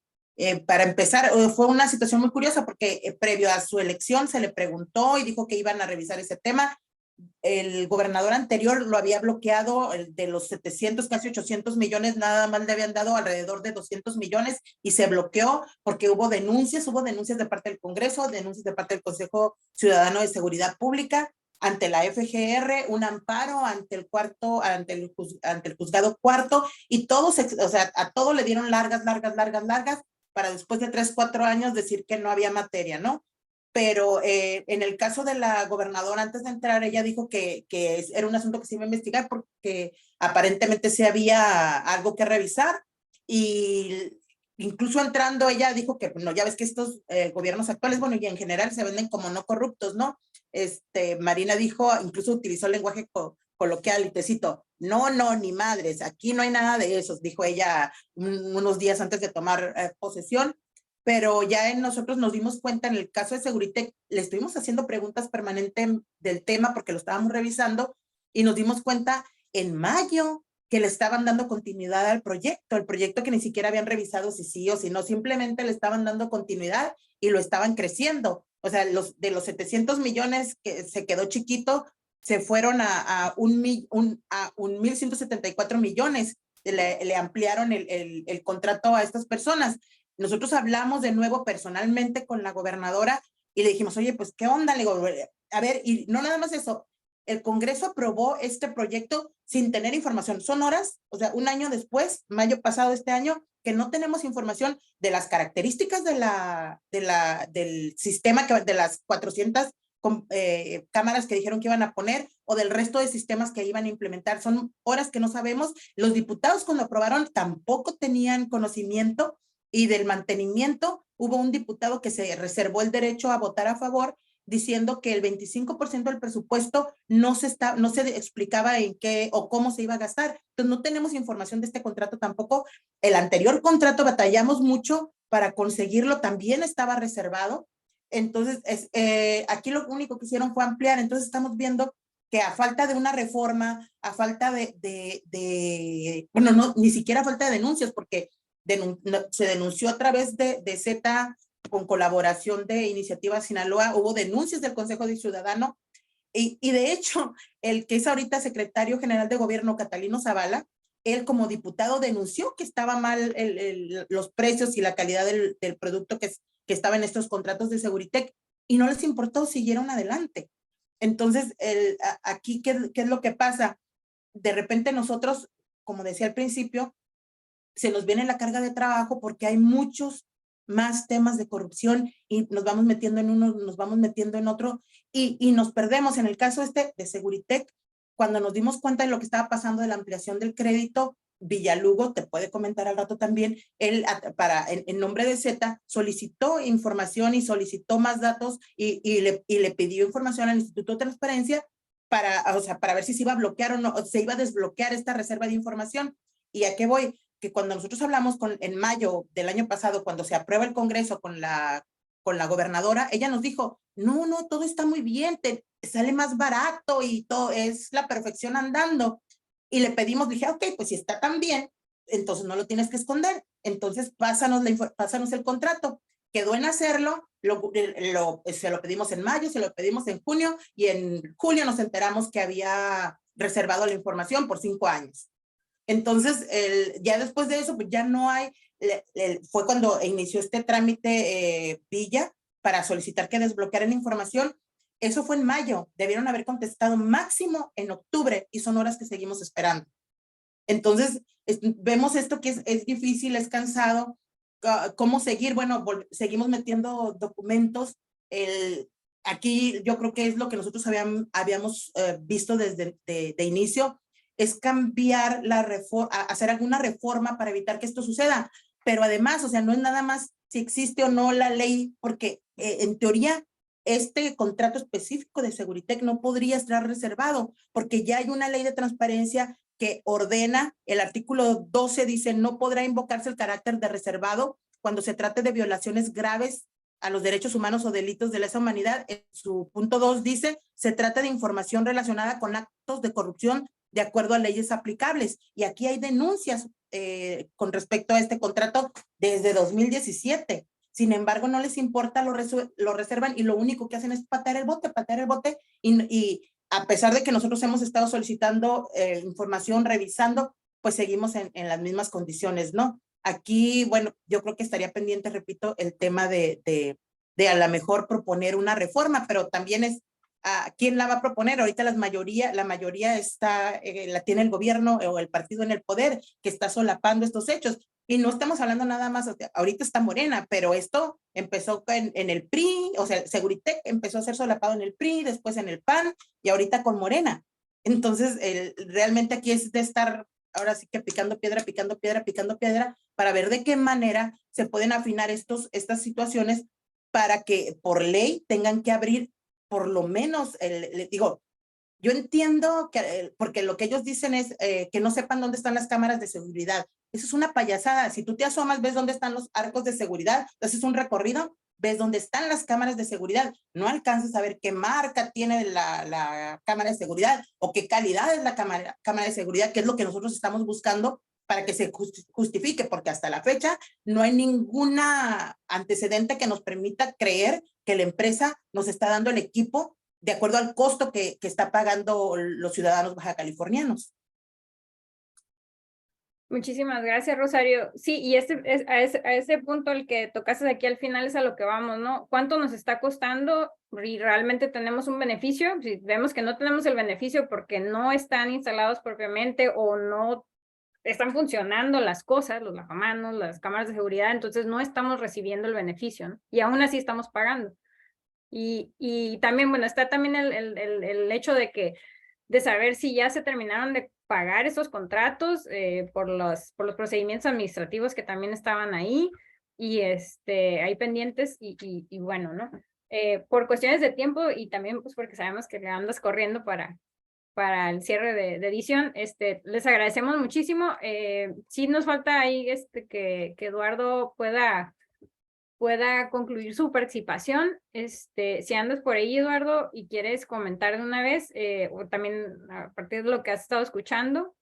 Para empezar, fue una situación muy curiosa porque previo a su elección se le preguntó y dijo que iban a revisar ese tema. El gobernador anterior lo había bloqueado, de los 700, casi 800 millones, nada más le habían dado alrededor de 200 millones y se bloqueó porque hubo denuncias de parte del Congreso, denuncias de parte del Consejo Ciudadano de Seguridad Pública, ante la FGR, un amparo ante el juzgado cuarto, y todos, o sea, a todo le dieron largas, para después de 3, 4 años decir que no había materia, ¿no? Pero en el caso de la gobernadora, antes de entrar, ella dijo que era un asunto que se iba a investigar porque aparentemente sí había algo que revisar, y incluso entrando ella dijo que, no, ya ves que estos gobiernos actuales, bueno, y en general se venden como no corruptos, ¿no? Marina dijo, incluso utilizó el lenguaje coloquial, y te cito, no, ni madres, aquí no hay nada de eso, dijo ella unos días antes de tomar posesión. Pero ya nosotros nos dimos cuenta en el caso de Seguritech, le estuvimos haciendo preguntas permanentes del tema porque lo estábamos revisando, y nos dimos cuenta en mayo que le estaban dando continuidad al proyecto, el proyecto que ni siquiera habían revisado si sí o si no, simplemente le estaban dando continuidad y lo estaban creciendo. O sea, de los 700 millones que se quedó chiquito, se fueron a 1,174 millones, le ampliaron el contrato a estas personas. Nosotros hablamos de nuevo personalmente con la gobernadora y le dijimos, oye, pues, ¿qué onda? Le digo, a ver, y no nada más eso, el Congreso aprobó este proyecto sin tener información. Son horas, o sea, un año después, mayo pasado de este año, que no tenemos información de las características del sistema, de las 400 cámaras que dijeron que iban a poner, o del resto de sistemas que iban a implementar. Son horas que no sabemos. Los diputados, cuando aprobaron, tampoco tenían conocimiento, y del mantenimiento hubo un diputado que se reservó el derecho a votar a favor, diciendo que el 25% del presupuesto no se explicaba en qué o cómo se iba a gastar. Entonces no tenemos información de este contrato tampoco. El anterior contrato batallamos mucho para conseguirlo, también estaba reservado. Entonces aquí lo único que hicieron fue ampliar. Entonces estamos viendo que a falta de una reforma, a falta bueno, no, ni siquiera falta de denuncias, porque se denunció a través de Z, con colaboración de Iniciativa Sinaloa, hubo denuncias del Consejo Ciudadano, y de hecho, el que es ahorita secretario general de gobierno, Catalino Zavala, él como diputado denunció que estaba mal los precios y la calidad del producto que estaba en estos contratos de Seguritech, y no les importó, siguieron adelante. Entonces, aquí, ¿qué es lo que pasa? De repente nosotros, como decía al principio, se nos viene la carga de trabajo porque hay muchos más temas de corrupción y nos vamos metiendo en uno, nos vamos metiendo en otro y nos perdemos. En el caso de Seguritech, cuando nos dimos cuenta de lo que estaba pasando de la ampliación del crédito, Villalugo, te puede comentar al rato también, él en nombre de Z solicitó información y solicitó más datos y le pidió información al Instituto de Transparencia para ver si se iba a bloquear o no, o se iba a desbloquear esta reserva de información. ¿Y a qué voy? Que cuando nosotros hablamos en mayo del año pasado, cuando se aprueba el Congreso con la gobernadora, ella nos dijo, no, todo está muy bien, te sale más barato y todo es la perfección andando. Y le pedimos, dije, ok, pues si está tan bien, entonces no lo tienes que esconder. Entonces pásanos el contrato. Quedó en hacerlo, se lo pedimos en mayo, se lo pedimos en junio y en julio nos enteramos que había reservado la información por 5 años. Entonces, ya después de eso, pues ya no hay, fue cuando inició este trámite Villa para solicitar que desbloquearan la información. Eso fue en mayo, debieron haber contestado máximo en octubre y son horas que seguimos esperando. Entonces, vemos esto que es difícil, es cansado. ¿Cómo seguir? Bueno, seguimos metiendo documentos. Aquí yo creo que es lo que nosotros habíamos visto desde de inicio, es cambiar la reforma, hacer alguna reforma para evitar que esto suceda. Pero además, o sea, no es nada más si existe o no la ley, porque en teoría este contrato específico de Seguritech no podría estar reservado, porque ya hay una ley de transparencia que ordena, el artículo 12 dice, no podrá invocarse el carácter de reservado cuando se trate de violaciones graves a los derechos humanos o delitos de lesa humanidad. En su punto 2 dice, se trata de información relacionada con actos de corrupción de acuerdo a leyes aplicables. Y aquí hay denuncias con respecto a este contrato desde 2017. Sin embargo, no les importa, lo reservan y lo único que hacen es patear el bote y a pesar de que nosotros hemos estado solicitando información, revisando, pues seguimos en las mismas condiciones, ¿no? Aquí, bueno, yo creo que estaría pendiente, repito, el tema de a lo mejor proponer una reforma, pero también es ¿quién la va a proponer? Ahorita la mayoría está, la tiene el gobierno o el partido en el poder que está solapando estos hechos. Y no estamos hablando nada más, o sea, ahorita está Morena, pero esto empezó en el PRI, o sea, Seguritech empezó a ser solapado en el PRI, después en el PAN y ahorita con Morena. Entonces, realmente aquí es de estar ahora sí que picando piedra para ver de qué manera se pueden afinar estas situaciones para que por ley tengan que abrir por lo menos, digo, yo entiendo que, porque lo que ellos dicen es que no sepan dónde están las cámaras de seguridad. Eso es una payasada. Si tú te asomas, ves dónde están los arcos de seguridad, haces un recorrido, ves dónde están las cámaras de seguridad. No alcanzas a ver qué marca tiene la cámara de seguridad o qué calidad es la cámara de seguridad, que es lo que nosotros estamos buscando para que se justifique, porque hasta la fecha no hay ninguna antecedente que nos permita creer que la empresa nos está dando el equipo de acuerdo al costo que está pagando los ciudadanos baja californianos. Muchísimas gracias, Rosario. Sí, y a ese punto el que tocaste aquí al final es a lo que vamos, ¿no? ¿Cuánto nos está costando y realmente tenemos un beneficio? Si vemos que no tenemos el beneficio porque no están instalados propiamente o no están funcionando las cosas, los lavamanos, las cámaras de seguridad, entonces no estamos recibiendo el beneficio, ¿no? Y aún así estamos pagando. Y también, bueno, está también el hecho de saber si ya se terminaron de pagar esos contratos por los procedimientos administrativos que también estaban ahí y ahí pendientes y bueno, ¿no? Por cuestiones de tiempo y también pues porque sabemos que le andas corriendo para el cierre de edición, les agradecemos muchísimo. Sí nos falta ahí que Eduardo pueda concluir su participación. Si andas por ahí, Eduardo, y quieres comentar de una vez, o también a partir de lo que has estado escuchando,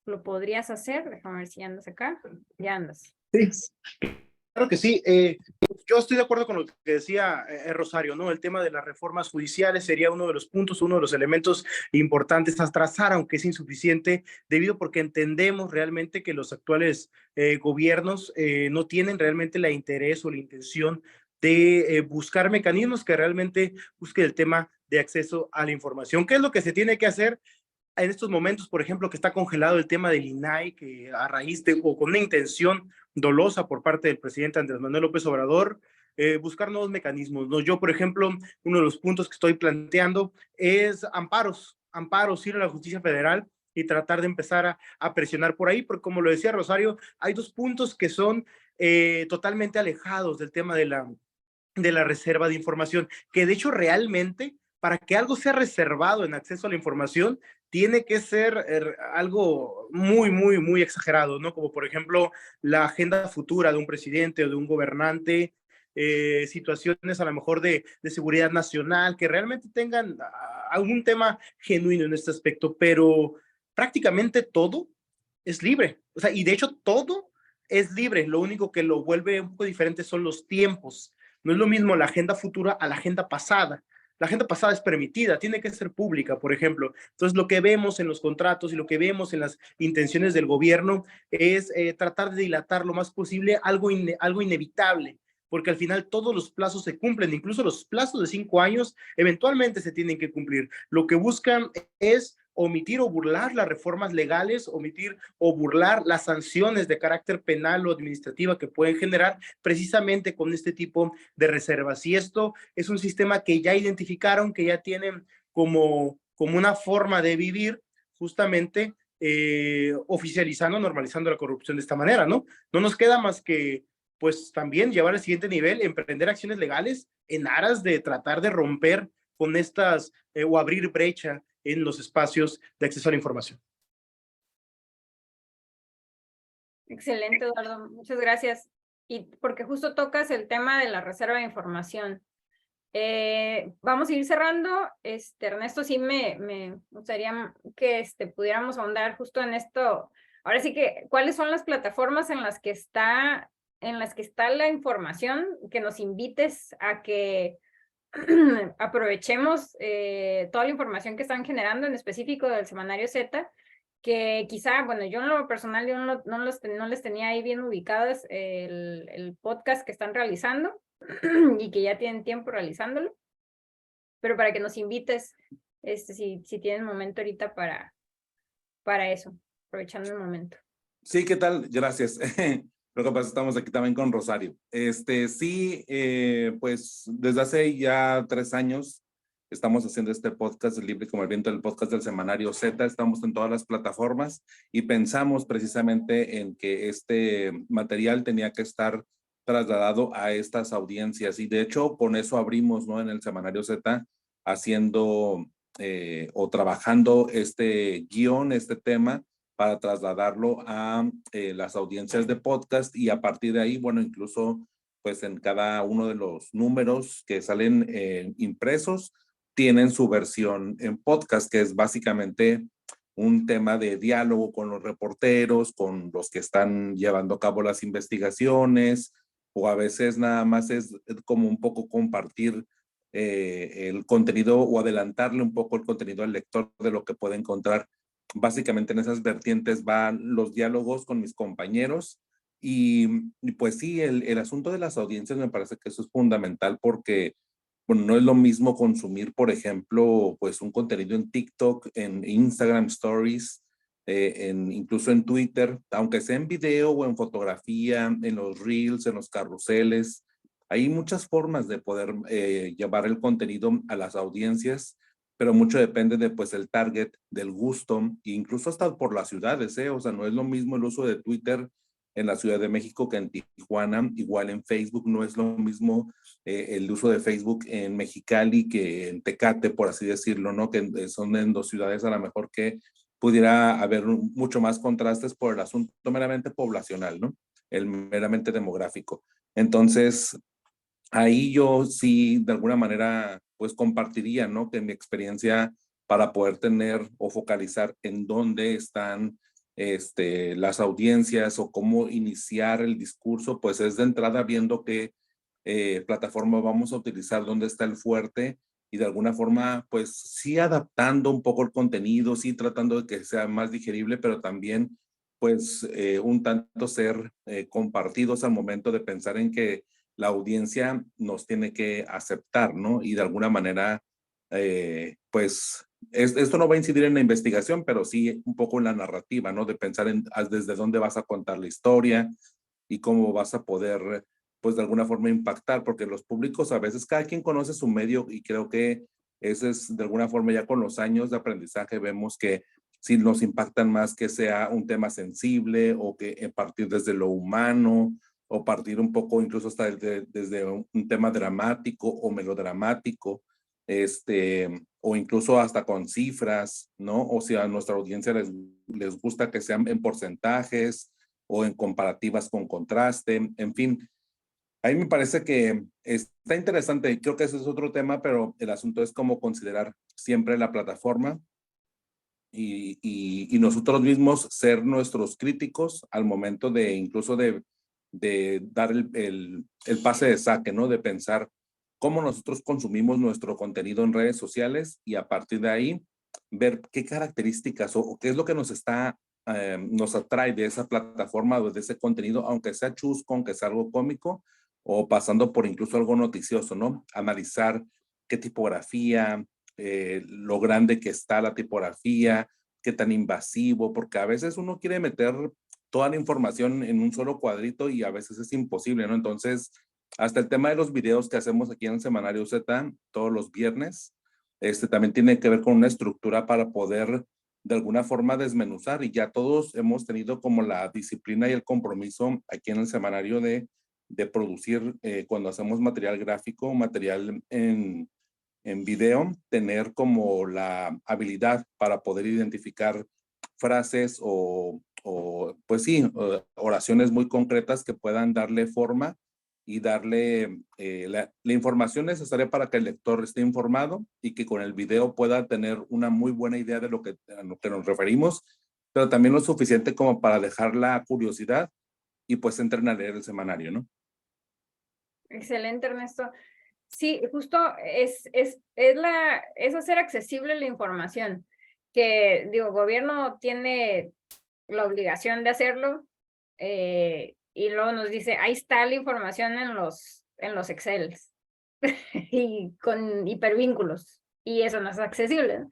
lo podrías hacer. Déjame ver si andas acá. Ya andas. Sí, claro que sí. Yo estoy de acuerdo con lo que decía Rosario, ¿no? El tema de las reformas judiciales sería uno de los puntos, uno de los elementos importantes a trazar, aunque es insuficiente, debido porque entendemos realmente que los actuales gobiernos no tienen realmente la interés o la intención de buscar mecanismos que realmente busquen el tema de acceso a la información. ¿Qué es lo que se tiene que hacer en estos momentos, por ejemplo, que está congelado el tema del INAI, que a raíz de o con una intención dolosa por parte del presidente Andrés Manuel López Obrador, buscar nuevos mecanismos, ¿no? Yo, por ejemplo, uno de los puntos que estoy planteando es amparos, ir a la justicia federal y tratar de empezar a presionar por ahí, porque como lo decía Rosario, hay dos puntos que son totalmente alejados del tema de la reserva de información, que de hecho realmente para que algo sea reservado en acceso a la información, tiene que ser algo muy, muy, muy exagerado, ¿no? Como por ejemplo la agenda futura de un presidente o de un gobernante, situaciones a lo mejor de seguridad nacional, que realmente tengan algún tema genuino en este aspecto, pero prácticamente todo es libre. O sea, y de hecho todo es libre, lo único que lo vuelve un poco diferente son los tiempos. No es lo mismo la agenda futura a la agenda pasada. La agenda pasada es permitida, tiene que ser pública, por ejemplo. Entonces, lo que vemos en los contratos y lo que vemos en las intenciones del gobierno es tratar de dilatar lo más posible algo inevitable, porque al final todos los plazos se cumplen, incluso los plazos de 5 años eventualmente se tienen que cumplir. Lo que buscan es omitir o burlar las reformas legales, omitir o burlar las sanciones de carácter penal o administrativa que pueden generar precisamente con este tipo de reservas. Y esto es un sistema que ya identificaron, que ya tienen como una forma de vivir, justamente oficializando, normalizando la corrupción de esta manera, ¿no? No nos queda más que pues también llevar al siguiente nivel, emprender acciones legales en aras de tratar de romper con estas o abrir brecha en los espacios de acceso a la información. Excelente, Eduardo. Muchas gracias. Y porque justo tocas el tema de la reserva de información. Vamos a ir cerrando. Ernesto, sí me gustaría que pudiéramos ahondar justo en esto. Ahora sí que, ¿cuáles son las plataformas en las que está la información? Que nos invites a que aprovechemos toda la información que están generando, en específico del Semanario Z, que quizá, bueno, yo en lo personal yo no les tenía ahí bien ubicadas el podcast que están realizando y que ya tienen tiempo realizándolo, pero para que nos invites, si tienen momento ahorita para eso, aprovechando el momento. Sí, ¿qué tal? Gracias. Lo que pasa es que estamos aquí también con Rosario. Sí, pues desde hace ya 3 años estamos haciendo este podcast Libre como el Viento, el podcast del Semanario Z. Estamos en todas las plataformas y pensamos precisamente en que este material tenía que estar trasladado a estas audiencias. Y de hecho, con eso abrimos, ¿no? En el Semanario Z, haciendo o trabajando este guión, este tema, para trasladarlo a las audiencias de podcast y a partir de ahí, bueno, incluso pues en cada uno de los números que salen impresos, tienen su versión en podcast, que es básicamente un tema de diálogo con los reporteros, con los que están llevando a cabo las investigaciones, o a veces nada más es como un poco compartir el contenido o adelantarle un poco el contenido al lector de lo que puede encontrar. Básicamente en esas vertientes van los diálogos con mis compañeros y pues sí, el asunto de las audiencias me parece que eso es fundamental porque, bueno, no es lo mismo consumir, por ejemplo, pues un contenido en TikTok, en Instagram Stories, incluso en Twitter, aunque sea en video o en fotografía, en los reels, en los carruseles. Hay muchas formas de poder llevar el contenido a las audiencias, pero mucho depende de pues el target, del gusto, e incluso hasta por las ciudades, o sea, no es lo mismo el uso de Twitter en la Ciudad de México que en Tijuana, igual en Facebook no es lo mismo el uso de Facebook en Mexicali que en Tecate, por así decirlo, ¿no? Que son en 2 ciudades a lo mejor que pudiera haber mucho más contrastes por el asunto meramente poblacional, ¿no? El meramente demográfico. Entonces, ahí yo sí, de alguna manera, pues compartiría, ¿no? Que mi experiencia para poder tener o focalizar en dónde están las audiencias o cómo iniciar el discurso, pues es de entrada viendo qué plataforma vamos a utilizar, dónde está el fuerte y de alguna forma, pues sí adaptando un poco el contenido, sí tratando de que sea más digerible, pero también pues un tanto ser compartidos al momento de pensar en que la audiencia nos tiene que aceptar, ¿no? Y de alguna manera, pues, esto no va a incidir en la investigación, pero sí un poco en la narrativa, ¿no? De pensar en desde dónde vas a contar la historia y cómo vas a poder, pues, de alguna forma impactar, porque los públicos a veces, cada quien conoce su medio y creo que eso es, de alguna forma, ya con los años de aprendizaje vemos que si nos impactan más que sea un tema sensible o que partir desde lo humano o partir un poco incluso hasta desde un tema dramático o melodramático, o incluso hasta con cifras, ¿no? O sea, a nuestra audiencia les gusta que sean en porcentajes o en comparativas con contraste, en fin. A mí me parece que está interesante, creo que ese es otro tema, pero el asunto es cómo considerar siempre la plataforma y nosotros mismos ser nuestros críticos al momento de incluso de dar el pase de saque, ¿no? De pensar cómo nosotros consumimos nuestro contenido en redes sociales y a partir de ahí ver qué características o qué es lo que nos atrae de esa plataforma o de ese contenido, aunque sea chusco, aunque sea algo cómico o pasando por incluso algo noticioso, ¿no? Analizar qué tipografía, lo grande que está la tipografía, qué tan invasivo, porque a veces uno quiere meter toda la información en un solo cuadrito y a veces es imposible, ¿no? Entonces, hasta el tema de los videos que hacemos aquí en el Semanario Z todos los viernes, también tiene que ver con una estructura para poder de alguna forma desmenuzar y ya todos hemos tenido como la disciplina y el compromiso aquí en el Semanario de producir cuando hacemos material gráfico, material en video, tener como la habilidad para poder identificar frases pues sí, oraciones muy concretas que puedan darle forma y darle la información necesaria para que el lector esté informado y que con el video pueda tener una muy buena idea de a lo que nos referimos, pero también lo suficiente como para dejar la curiosidad y pues entren a leer el semanario, ¿no? Excelente, Ernesto. Sí, justo es hacer accesible la información, que digo, gobierno tiene la obligación de hacerlo, y luego nos dice, ahí está la información en los Excels y con hipervínculos, y eso no es accesible, ¿no?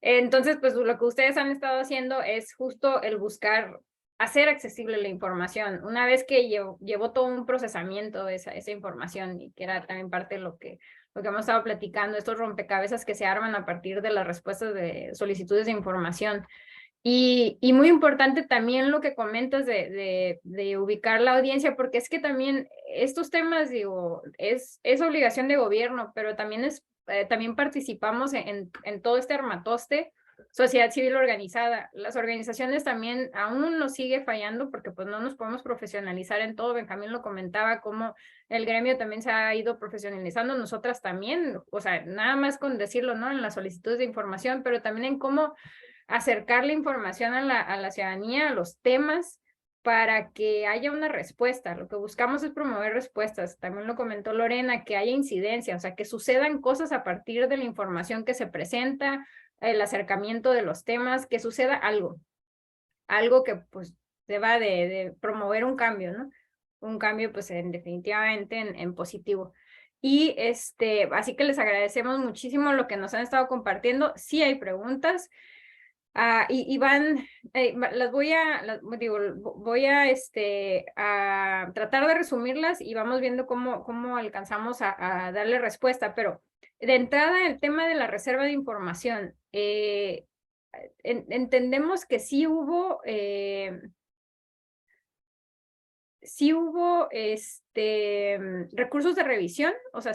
Entonces, pues lo que ustedes han estado haciendo es justo el buscar hacer accesible la información. Una vez que llevó todo un procesamiento esa información y que era también parte de lo que hemos estado platicando, estos rompecabezas que se arman a partir de las respuestas de solicitudes de información. Y muy importante también lo que comentas de ubicar la audiencia, porque es que también estos temas, digo, es obligación de gobierno, pero también también participamos en todo este armatoste, sociedad civil organizada. Las organizaciones también aún nos sigue fallando porque pues no nos podemos profesionalizar en todo. Benjamín lo comentaba, como el gremio también se ha ido profesionalizando, nosotras también, o sea, nada más con decirlo, ¿no? En las solicitudes de información, pero también en cómo acercar la información a la ciudadanía, a los temas, para que haya una respuesta. Lo que buscamos es promover respuestas. También lo comentó Lorena, que haya incidencia, o sea, que sucedan cosas a partir de la información que se presenta, el acercamiento de los temas, que suceda algo que pues deba de promover un cambio, ¿no? Un cambio pues definitivamente en positivo. Y así que les agradecemos muchísimo lo que nos han estado compartiendo. Sí hay preguntas. Y van, las voy a, voy a tratar de resumirlas y vamos viendo cómo alcanzamos a darle respuesta, pero de entrada el tema de la reserva de información, entendemos que sí hubo recursos de revisión, o sea,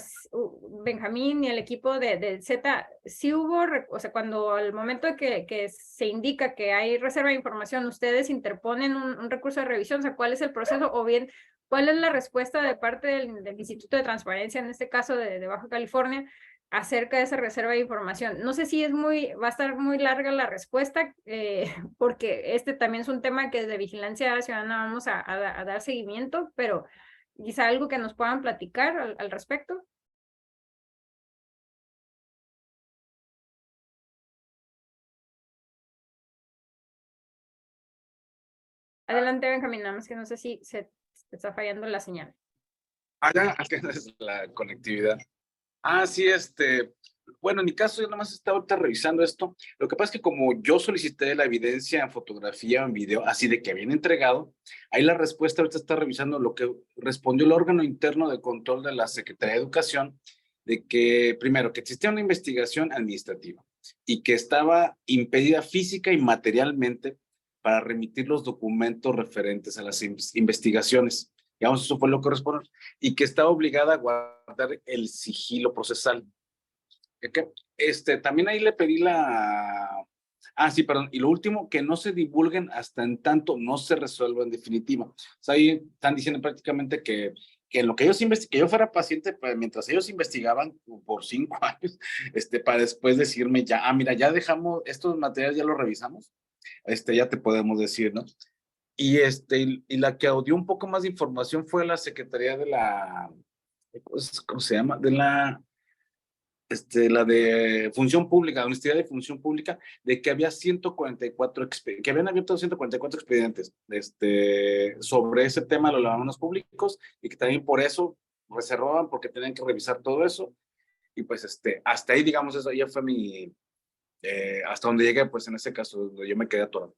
Benjamín y el equipo de Z, sí hubo, o sea, cuando al momento de que se indica que hay reserva de información, ustedes interponen un recurso de revisión, o sea, ¿cuál es el proceso? O bien, ¿cuál es la respuesta de parte del Instituto de Transparencia, en este caso de Baja California, acerca de esa reserva de información? No sé si va a estar muy larga la respuesta, porque también es un tema que desde Vigilancia Ciudadana vamos a dar seguimiento, pero quizá algo que nos puedan platicar al respecto. Adelante, Benjamín, nada más que no sé si se está fallando la señal. Acá es la conectividad. Sí, bueno, en mi caso yo nada más estaba ahorita revisando esto. Lo que pasa es que como yo solicité la evidencia en fotografía o en video, así de que habían entregado, ahí la respuesta ahorita está revisando lo que respondió el órgano interno de control de la Secretaría de Educación, de que, primero, que existía una investigación administrativa y que estaba impedida física y materialmente para remitir los documentos referentes a las investigaciones. Digamos, eso fue lo que respondió, y que estaba obligada a guardar el sigilo procesal. También ahí le pedí sí, perdón. Y lo último, que no se divulguen hasta en tanto no se resuelva en definitiva. O sea, ahí están diciendo prácticamente que en lo que ellos que yo fuera paciente, pues, mientras ellos investigaban por 5 años, para después decirme ya, mira, ya dejamos estos materiales, ya los revisamos, ya te podemos decir, ¿no? Y, y la que dio un poco más de información fue la Secretaría de ¿cómo se llama? De la de Función Pública, la Honestidad de Función Pública, de que había 144, que habían abierto 144 expedientes sobre ese tema de los lavamanos públicos, y que también por eso reservaban, porque tenían que revisar todo eso. Y pues hasta ahí, digamos, eso ya fue hasta donde llegué, pues en ese caso, donde yo me quedé atorado.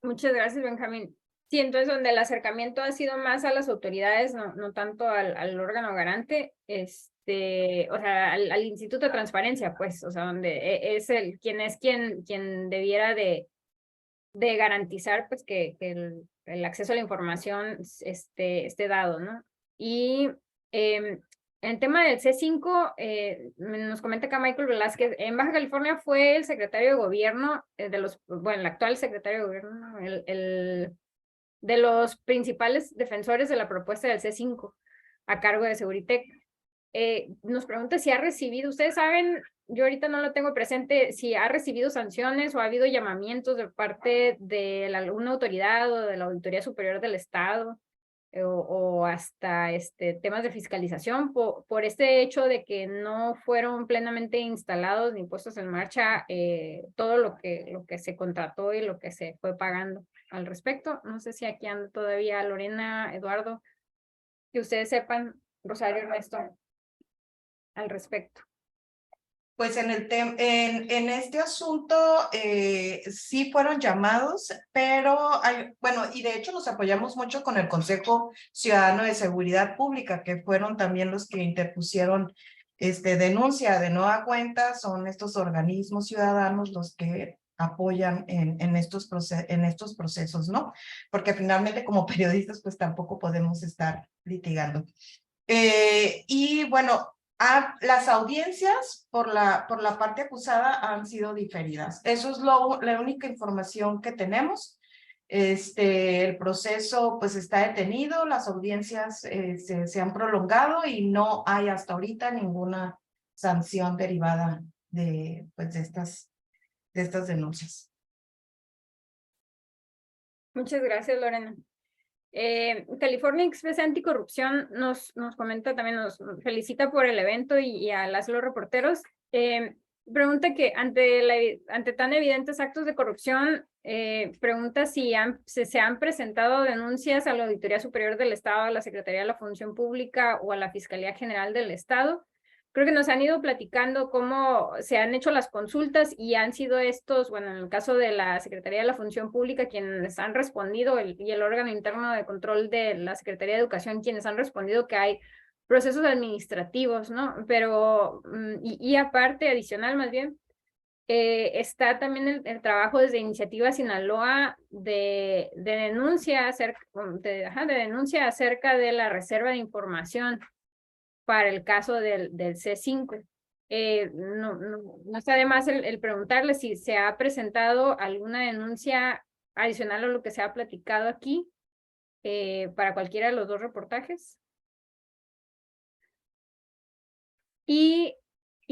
Muchas gracias, Benjamín. Sí, entonces donde el acercamiento ha sido más a las autoridades, no tanto al órgano garante, o sea, al Instituto de Transparencia, pues, o sea, donde es quien debiera de garantizar, pues, que el acceso a la información esté dado, ¿no? Y en el tema del C5, nos comenta acá Michael Velázquez, en Baja California fue el secretario de gobierno, el actual secretario de gobierno, ¿no? De los principales defensores de la propuesta del C5 a cargo de Seguritech. Nos pregunta si ha recibido, ustedes saben, yo ahorita no lo tengo presente, si ha recibido sanciones o ha habido llamamientos de parte de alguna autoridad o de la Auditoría Superior del Estado, o hasta temas de fiscalización por este hecho de que no fueron plenamente instalados ni puestos en marcha todo lo que se contrató y lo que se fue pagando al respecto. No sé si aquí anda todavía Lorena, Eduardo, que ustedes sepan, Rosario, Ernesto, al respecto. Pues en este asunto sí fueron llamados, pero bueno, y de hecho nos apoyamos mucho con el Consejo Ciudadano de Seguridad Pública, que fueron también los que interpusieron denuncia de nueva cuenta. Son estos organismos ciudadanos los que apoyan en estos procesos, ¿no? Porque finalmente como periodistas pues tampoco podemos estar litigando. Y bueno, las audiencias por la parte acusada han sido diferidas. Eso es la única información que tenemos. El proceso pues está detenido, las audiencias se han prolongado y no hay hasta ahorita ninguna sanción derivada de estas denuncias. Muchas gracias, Lorena. California Express Anticorrupción nos comenta también, nos felicita por el evento y a los reporteros. Pregunta que ante tan evidentes actos de corrupción, pregunta si se han presentado denuncias a la Auditoría Superior del Estado, a la Secretaría de la Función Pública o a la Fiscalía General del Estado. Creo que nos han ido platicando cómo se han hecho las consultas y han sido bueno, en el caso de la Secretaría de la Función Pública, quienes han respondido, y el órgano interno de control de la Secretaría de Educación, quienes han respondido que hay procesos administrativos, ¿no? Pero, y aparte, adicional más bien, está también el trabajo desde Iniciativa Sinaloa de denuncia acerca de la reserva de información para el caso del C5. No está de más el preguntarle si se ha presentado alguna denuncia adicional a lo que se ha platicado aquí para cualquiera de los dos reportajes. Y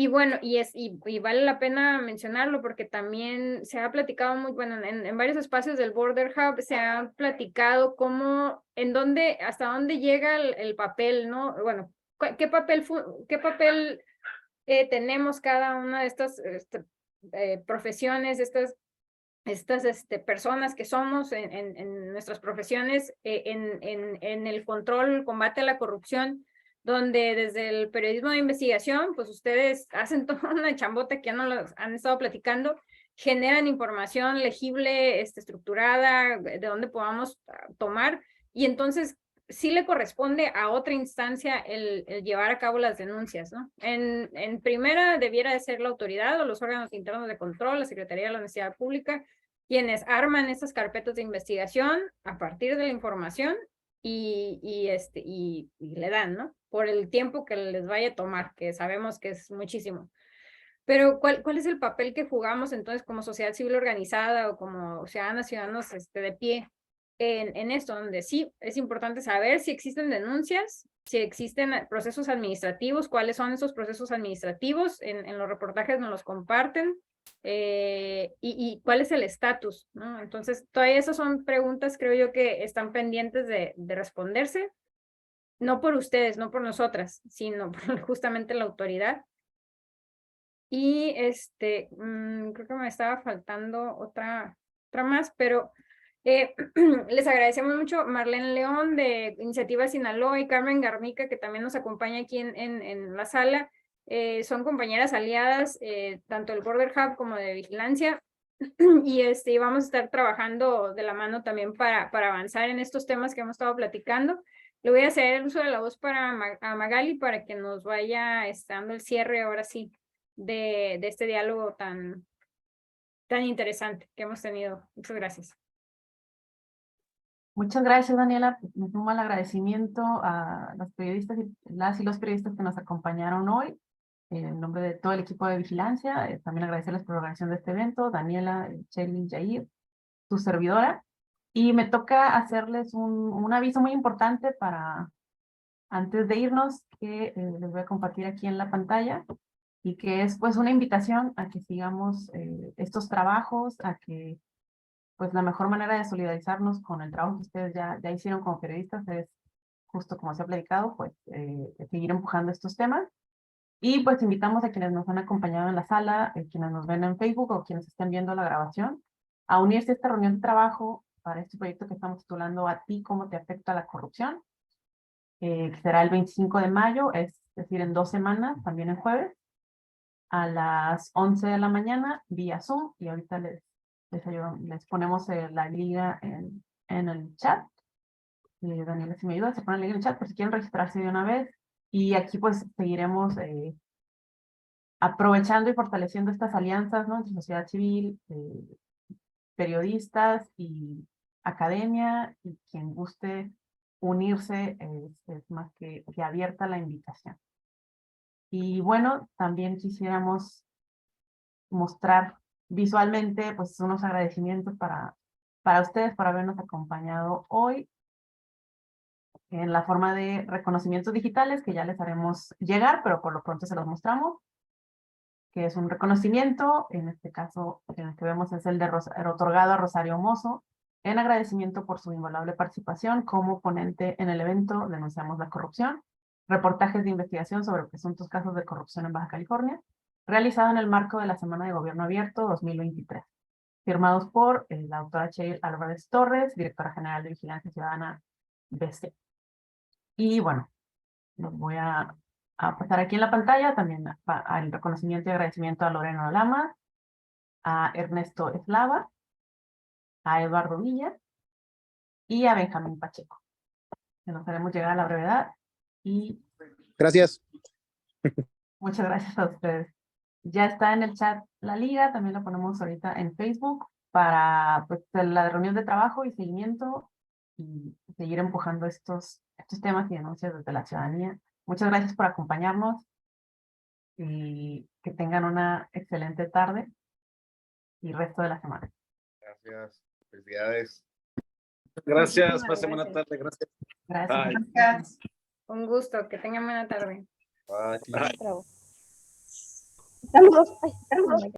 bueno, y vale la pena mencionarlo porque también se ha platicado muy, bueno, en varios espacios del Border Hub se ha platicado cómo, hasta dónde llega el papel, ¿no? Bueno, ¿qué papel tenemos cada una de estas profesiones, estas estas personas que somos en nuestras profesiones, en el control, combate a la corrupción, donde desde el periodismo de investigación, pues ustedes hacen toda una chambota que ya no los han estado platicando, generan información legible, estructurada, de donde podamos tomar, y entonces sí le corresponde a otra instancia el llevar a cabo las denuncias, ¿no? En primera debiera de ser la autoridad o los órganos internos de control, la Secretaría de la Honestidad Pública, quienes arman estas carpetas de investigación a partir de la información y le dan, ¿no? Por el tiempo que les vaya a tomar, que sabemos que es muchísimo. Pero ¿cuál es el papel que jugamos entonces como sociedad civil organizada o como ciudadanos de pie en esto, donde sí es importante saber si existen denuncias, si existen procesos administrativos, cuáles son esos procesos administrativos, en los reportajes nos los comparten, y cuál es el estatus, ¿no? Entonces, todas esas son preguntas, creo yo, que están pendientes de responderse, no por ustedes, no por nosotras, sino por justamente la autoridad. Y creo que me estaba faltando otra más, pero les agradecemos mucho Marlene León de Iniciativa Sinaloa y Carmen Garnica, que también nos acompaña aquí en la sala. Son compañeras aliadas, tanto del Border Hub como de Vigilancia, y vamos a estar trabajando de la mano también para avanzar en estos temas que hemos estado platicando. Le voy a hacer el uso de la voz a Magali para que nos vaya dando el cierre ahora sí de este diálogo tan interesante que hemos tenido. Muchas gracias. Muchas gracias, Daniela. Me sumo al agradecimiento a los periodistas y los periodistas que nos acompañaron hoy. En nombre de todo el equipo de vigilancia, también agradecerles por la organización de este evento, Daniela, Shelly, Jair, su servidora. Y me toca hacerles un aviso muy importante antes de irnos, que les voy a compartir aquí en la pantalla, y que es pues una invitación a que sigamos estos trabajos, a que pues la mejor manera de solidarizarnos con el trabajo que ustedes ya hicieron como periodistas es, justo como se ha platicado, pues seguir empujando estos temas. Y pues invitamos a quienes nos han acompañado en la sala, quienes nos ven en Facebook o quienes estén viendo la grabación, a unirse a esta reunión de trabajo para este proyecto que estamos titulando ¿A ti cómo te afecta la corrupción? Que será el 25 de mayo, es decir, en 2 semanas, también el jueves, a las 11 de la mañana, vía Zoom, y ahorita les ponemos la liga en el chat. Daniela, si me ayuda, se pone la liga en el chat por si quieren registrarse de una vez. Y aquí pues seguiremos aprovechando y fortaleciendo estas alianzas, ¿no? Entre sociedad civil, periodistas y academia, y quien guste unirse es más que abierta la invitación. Y bueno, también quisiéramos mostrar visualmente pues unos agradecimientos para ustedes por habernos acompañado hoy en la forma de reconocimientos digitales que ya les haremos llegar, pero por lo pronto se los mostramos, que es un reconocimiento, en este caso el que vemos es el otorgado a Rosario Mozo, en agradecimiento por su invaluable participación como ponente en el evento Denunciamos la Corrupción, reportajes de investigación sobre presuntos casos de corrupción en Baja California, realizado en el marco de la Semana de Gobierno Abierto 2023, firmados por la doctora Cheryl Álvarez Torres, directora general de Vigilancia Ciudadana BC. Y bueno, los voy a pasar aquí en la pantalla también al reconocimiento y agradecimiento a Lorena Lama, a Ernesto Eslava, a Eduardo Villa y a Benjamín Pacheco. Que nos haremos llegar a la brevedad. Y Gracias. muchas gracias a ustedes. Ya está en el chat la liga, también la ponemos ahorita en Facebook para pues, la reunión de trabajo y seguimiento y seguir empujando estos temas y denuncias desde la ciudadanía. Muchas gracias por acompañarnos y que tengan una excelente tarde y resto de la semana. Gracias. Felicidades. Gracias, pasen buena tarde, gracias. Gracias. Gracias. Un gusto, que tengan buena tarde. Bye. Bravo. Saludos. Ay,